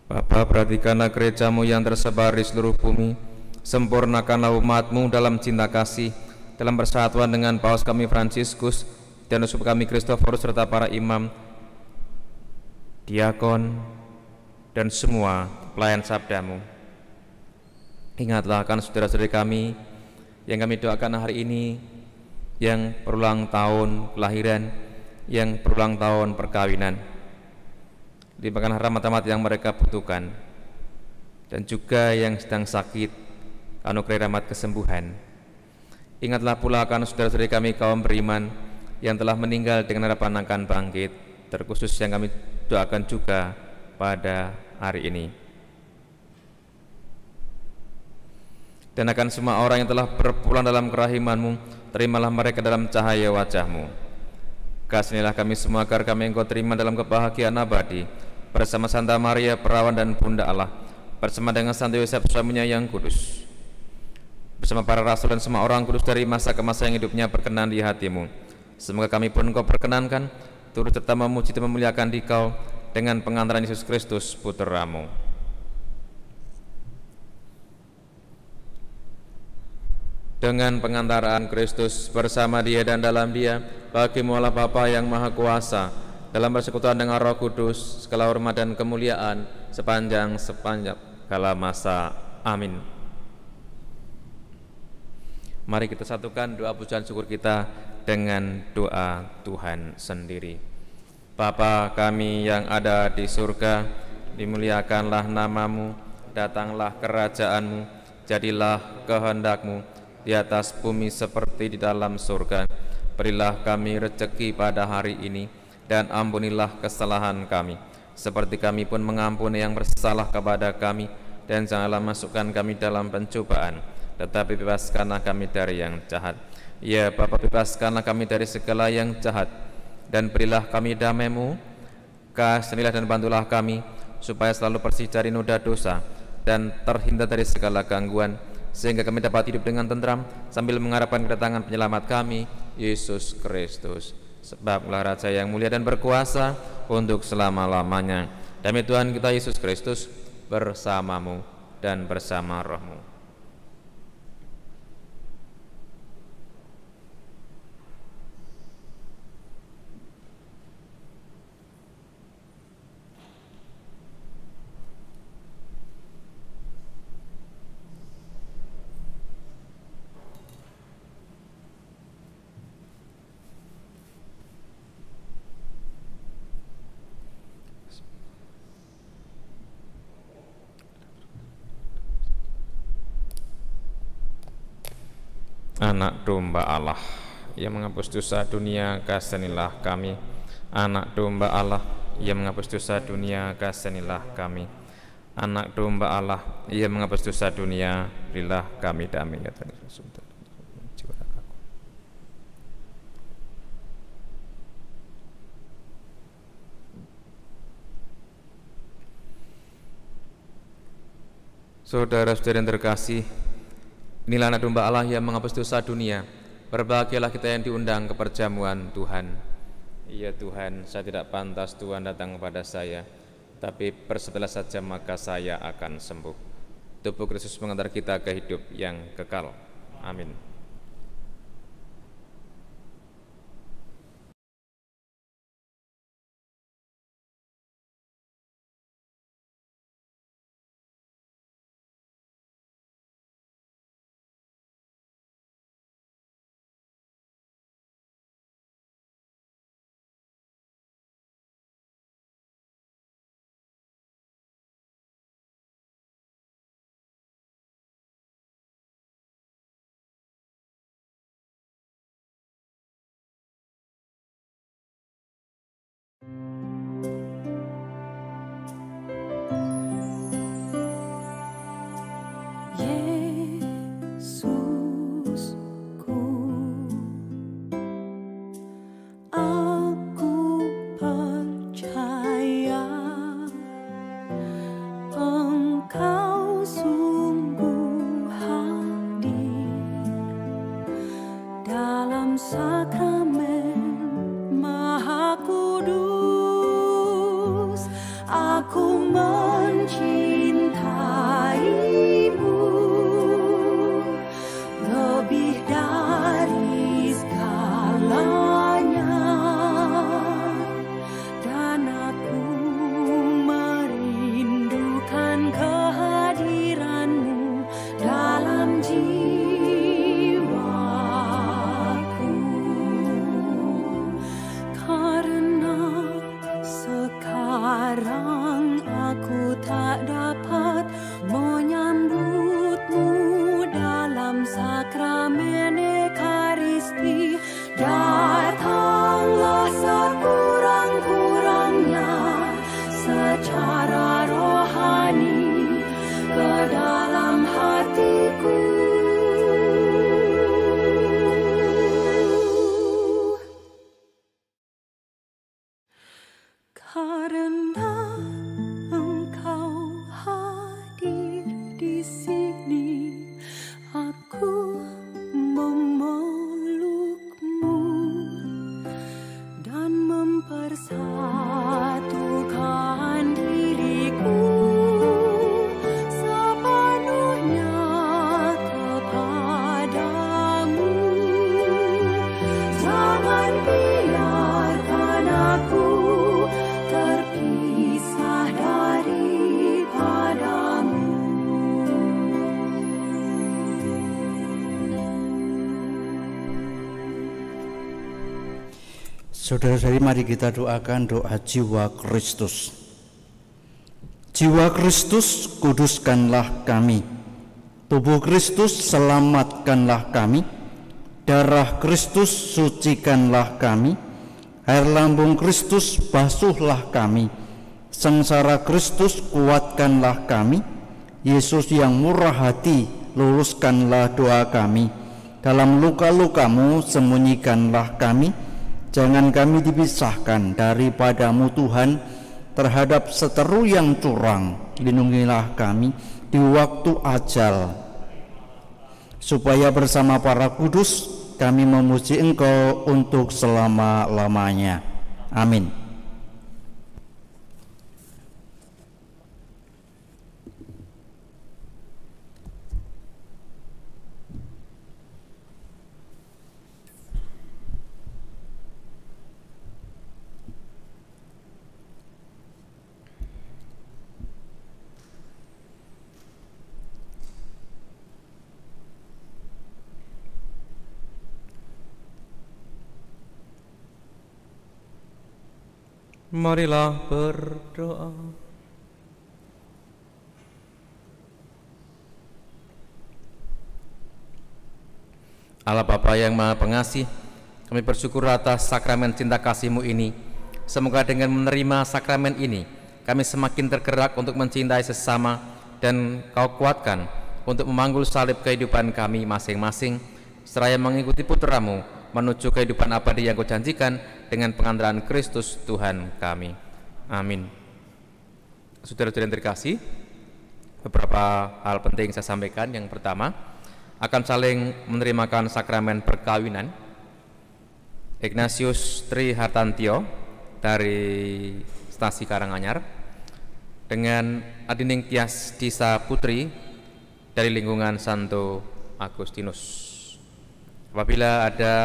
Bapa, perhatikanlah gereja-Mu yang tersebar di seluruh bumi. Sempurnakanlah umat-Mu dalam cinta kasih, dalam persatuan dengan Paus kami Fransiskus dan uskup kami Kristoforus serta para imam, diakon, dan semua pelayan sabda-Mu. Ingatlah akan saudara-saudari kami yang kami doakan hari ini, yang berulang tahun kelahiran, yang berulang tahun perkawinan. Limpahkan rahmat-rahmat yang mereka butuhkan, dan juga yang sedang sakit, anugerah rahmat kesembuhan. Ingatlah pula akan saudara-saudari kami kaum beriman yang telah meninggal dengan harapan akan bangkit, terkhusus yang kami doakan juga pada hari ini. Dan akan semua orang yang telah berpulang dalam kerahiman-Mu, terimalah mereka dalam cahaya wajah-Mu. Kasihanilah kami semua agar kami Engkau terima dalam kebahagiaan abadi bersama Santa Maria Perawan dan Bunda Allah, bersama dengan Santo Yosef suaminya yang kudus, bersama para rasul dan semua orang kudus dari masa ke masa yang hidupnya berkenan di hatimu. Semoga kami pun Engkau perkenankan turut serta memuji dan memuliakan Dikau dengan pengantaran Yesus Kristus Putramu. Dengan pengantaran Kristus bersama Dia dan dalam Dia, bagimu Allah Bapa yang Maha Kuasa, dalam persekutuan dengan Roh Kudus, segala hormat dan kemuliaan sepanjang segala masa. Amin. Mari kita satukan doa pujian syukur kita dengan doa Tuhan sendiri. Bapa kami yang ada di surga, dimuliakanlah namamu, datanglah kerajaanmu, jadilah kehendak-Mu di atas bumi seperti di dalam surga. Berilah kami rezeki pada hari ini, dan ampunilah kesalahan kami, seperti kami pun mengampuni yang bersalah kepada kami. Dan janganlah masukkan kami dalam pencobaan, tetapi bebaskanlah kami dari yang jahat. Ya Bapa, bebaskanlah kami dari segala yang jahat, dan berilah kami damai-Mu. Kasihanilah dan bantulah kami, supaya selalu bersih dari noda dosa, dan terhindar dari segala gangguan, sehingga kami dapat hidup dengan tentram sambil mengharapkan kedatangan penyelamat kami, Yesus Kristus. Sebab Engkau Raja yang mulia dan berkuasa untuk selama-lamanya. Damai Tuhan kita Yesus Kristus bersamamu dan bersama rohmu. Anak domba Allah yang menghapus dosa dunia, kasihanilah kami. Anak domba Allah yang menghapus dosa dunia, kasihanilah kami. Anak domba Allah yang menghapus dosa dunia, berilah kami damai ya Tuhan Yesus. Saudara-saudara yang terkasih, inilah anak domba Allah yang menghapus dosa dunia. Berbahagialah kita yang diundang ke perjamuan Tuhan. Ya Tuhan, saya tidak pantas Tuhan datang kepada saya, tapi bersetelah saja maka saya akan sembuh. Tubuh Kristus mengantar kita ke hidup yang kekal. Amin. Karena Engkau hadir Saudara-saudari, mari kita doakan doa jiwa Kristus. Jiwa Kristus, kuduskanlah kami. Tubuh Kristus, selamatkanlah kami. Darah Kristus, sucikanlah kami. Air lambung Kristus, basuhlah kami. Sengsara Kristus, kuatkanlah kami. Yesus yang murah hati, luluskanlah doa kami. Dalam luka-lukamu, sembunyikanlah kami. Jangan kami dipisahkan daripadamu Tuhan. Terhadap seteru yang curang, lindungilah kami di waktu ajal, supaya bersama para kudus kami memuji Engkau untuk selama-lamanya. Amin. Marilah berdoa. Allah Bapa yang Maha Pengasih, kami bersyukur atas sakramen cinta kasih-Mu ini. Semoga dengan menerima sakramen ini, kami semakin tergerak untuk mencintai sesama, dan Kau kuatkan untuk memanggul salib kehidupan kami masing-masing, seraya mengikuti putra-Mu menuju kehidupan abadi yang Kau janjikan dengan pengantaran Kristus Tuhan kami. Amin. Saudara-saudara yang terkasih, beberapa hal penting saya sampaikan. Yang pertama, akan saling menerimakan sakramen perkawinan. Ignatius Tri Hartantio dari Stasi Karanganyar dengan Adining Tias Disa Putri dari lingkungan Santo Agustinus. Apabila ada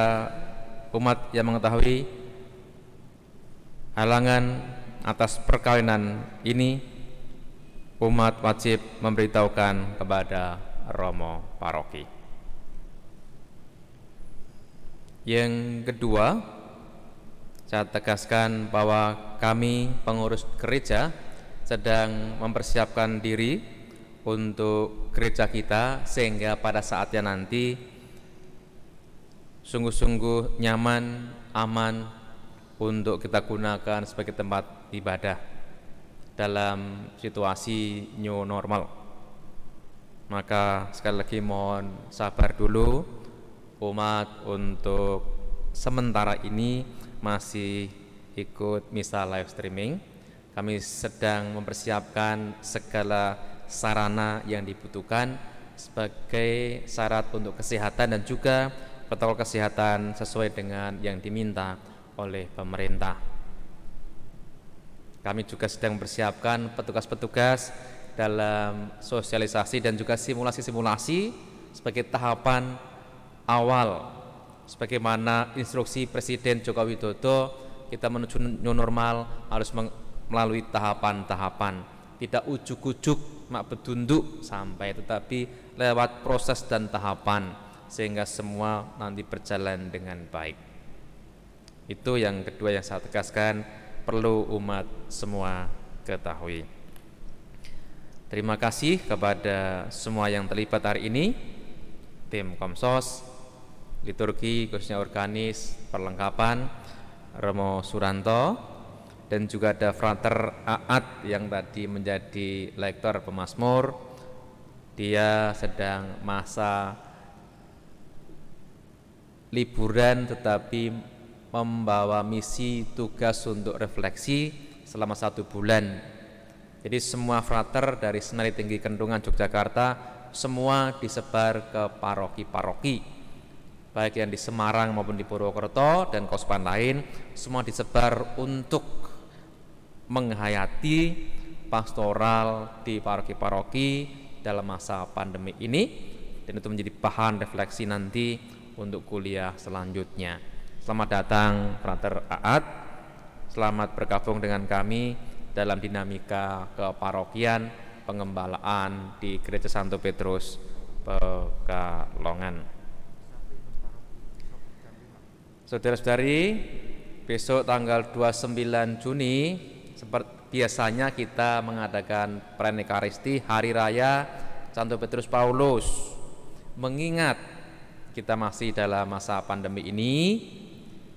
umat yang mengetahui halangan atas perkawinan ini, umat wajib memberitahukan kepada Romo Paroki. Yang kedua, saya tegaskan bahwa kami pengurus gereja sedang mempersiapkan diri untuk gereja kita sehingga pada saatnya nanti sungguh-sungguh nyaman, aman untuk kita gunakan sebagai tempat ibadah dalam situasi new normal. Maka sekali lagi mohon sabar dulu umat untuk sementara ini masih ikut misa live streaming. Kami sedang mempersiapkan segala sarana yang dibutuhkan sebagai syarat untuk kesehatan dan juga protokol kesehatan sesuai dengan yang diminta oleh pemerintah. Kami juga sedang mempersiapkan petugas-petugas dalam sosialisasi dan juga simulasi-simulasi sebagai tahapan awal, sebagaimana instruksi Presiden Joko Widodo, kita menuju new normal harus melalui tahapan-tahapan, tidak ujuk-ujuk mak bedunduk sampai, tetapi lewat proses dan tahapan sehingga semua nanti berjalan dengan baik. Itu yang kedua yang saya tegaskan, perlu umat semua ketahui. Terima kasih kepada semua yang terlibat hari ini, tim Komsos, liturgi, khususnya organis, perlengkapan, Romo Suranto, dan juga ada Frater Aat yang tadi menjadi lektor pemazmur. Dia sedang masa liburan tetapi membawa misi tugas untuk refleksi selama 1 bulan. Jadi semua frater dari Senari Tinggi Kendungan Yogyakarta semua disebar ke paroki-paroki, baik yang di Semarang maupun di Purwokerto dan kospan lain, semua disebar untuk menghayati pastoral di paroki-paroki dalam masa pandemi ini, dan itu menjadi bahan refleksi nanti untuk kuliah selanjutnya. Selamat datang Frater Aat, selamat bergabung dengan kami dalam dinamika keparokian pengembalaan di Gereja Santo Petrus Pekalongan. Saudara-saudari, besok tanggal 29 Juni seperti biasanya kita mengadakan perayaan Ekaristi Hari Raya Santo Petrus Paulus. Mengingat kita masih dalam masa pandemi ini,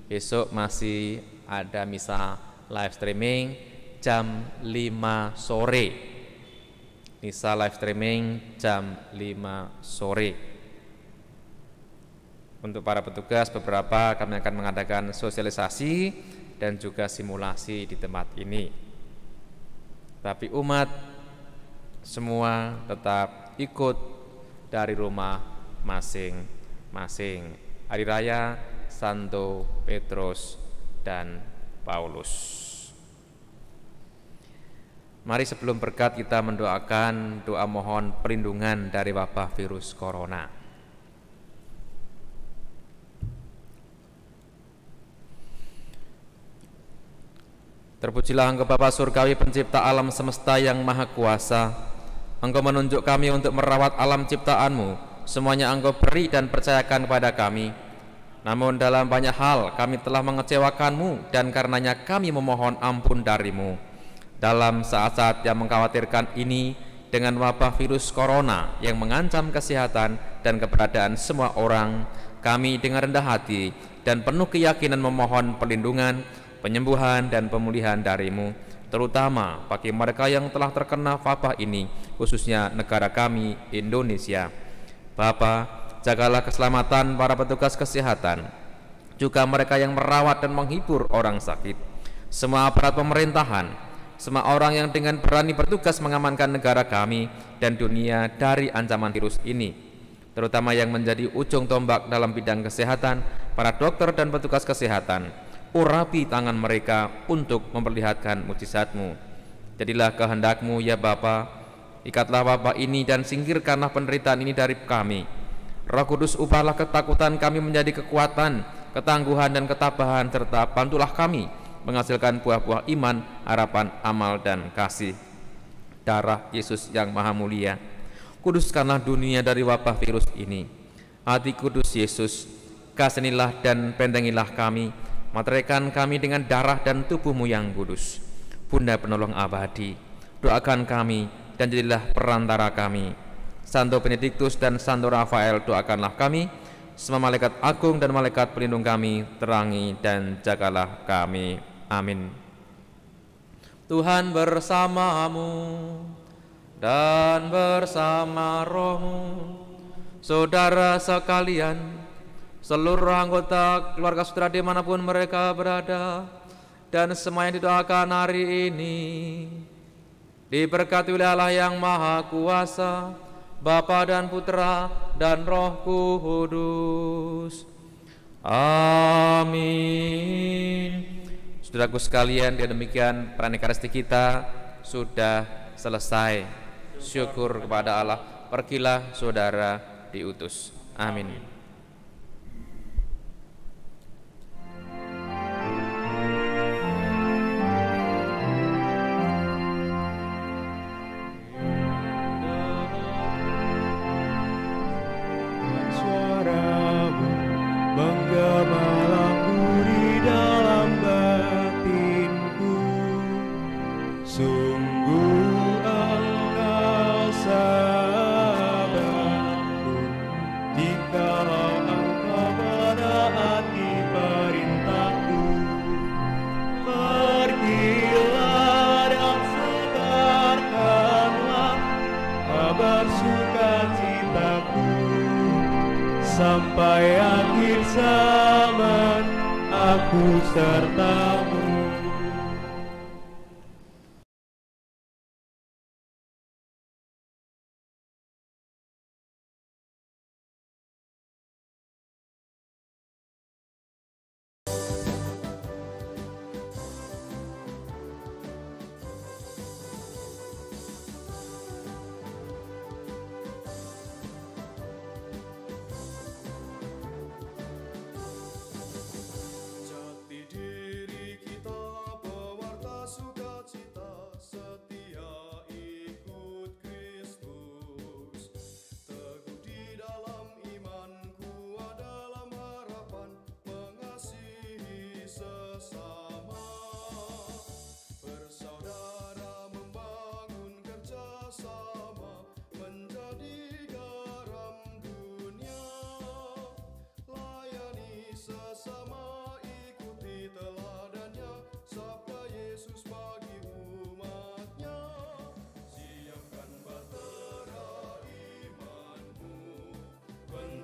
besok masih ada misa live streaming jam 5 sore. Misa live streaming jam 5 sore. Untuk para petugas beberapa kami akan mengadakan sosialisasi dan juga simulasi di tempat ini. Tapi umat semua tetap ikut dari rumah masing-masing. Hari Raya Santo Petrus dan Paulus. Mari sebelum berkat kita mendoakan doa mohon perlindungan dari wabah virus corona. Terpujilah Engkau Bapa Surgawi pencipta alam semesta yang maha kuasa. Engkau menunjuk kami untuk merawat alam ciptaan-Mu. Semuanya Engkau beri dan percayakan kepada kami. Namun dalam banyak hal kami telah mengecewakan-Mu dan karenanya kami memohon ampun dari-Mu. Dalam saat-saat yang mengkhawatirkan ini, dengan wabah virus corona yang mengancam kesehatan dan keberadaan semua orang, kami dengan rendah hati dan penuh keyakinan memohon perlindungan, penyembuhan dan pemulihan dari-Mu, terutama bagi mereka yang telah terkena wabah ini, khususnya negara kami, Indonesia. Bapa, jagalah keselamatan para petugas kesehatan, juga mereka yang merawat dan menghibur orang sakit, semua aparat pemerintahan, semua orang yang dengan berani bertugas mengamankan negara kami dan dunia dari ancaman virus ini, terutama yang menjadi ujung tombak dalam bidang kesehatan, para dokter dan petugas kesehatan. Urapi tangan mereka untuk memperlihatkan mukjizat-Mu. Jadilah kehendak-Mu ya Bapa, ikatlah wabah ini dan singkirkanlah penderitaan ini dari kami. Roh Kudus, ubahlah ketakutan kami menjadi kekuatan, ketangguhan dan ketabahan, serta bantulah kami menghasilkan buah-buah iman, harapan, amal dan kasih. Darah Yesus yang maha mulia, kuduskanlah dunia dari wabah virus ini. Hati kudus Yesus, kasihanilah dan bentengilah kami, materaikan kami dengan darah dan tubuh-Mu yang kudus. Bunda penolong abadi, doakan kami dan jadilah perantara kami. Santo Benediktus dan Santo Rafael, doakanlah kami. Semua malaikat agung dan malaikat pelindung kami, terangi dan jagalah kami. Amin. Tuhan bersamamu dan bersama rohmu. Saudara sekalian, seluruh anggota keluarga saudara dimanapun mereka berada, dan semua yang didoakan hari ini, diberkati oleh Allah yang Maha Kuasa, Bapa dan Putra dan Roh Kudus. Amin. Saudaraku sekalian, demikian perayaan Ekaristi kita sudah selesai. Syukur kepada Allah. Pergilah saudara diutus. Amin. Menggemalamku di dalam batinku, sungguh Engkau sahabatku, jikalau Engkau menaati perintahku. Pergilah dan sebarkanlah kabar sukacitaku, sampai akhir zaman aku sertamu.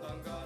bangga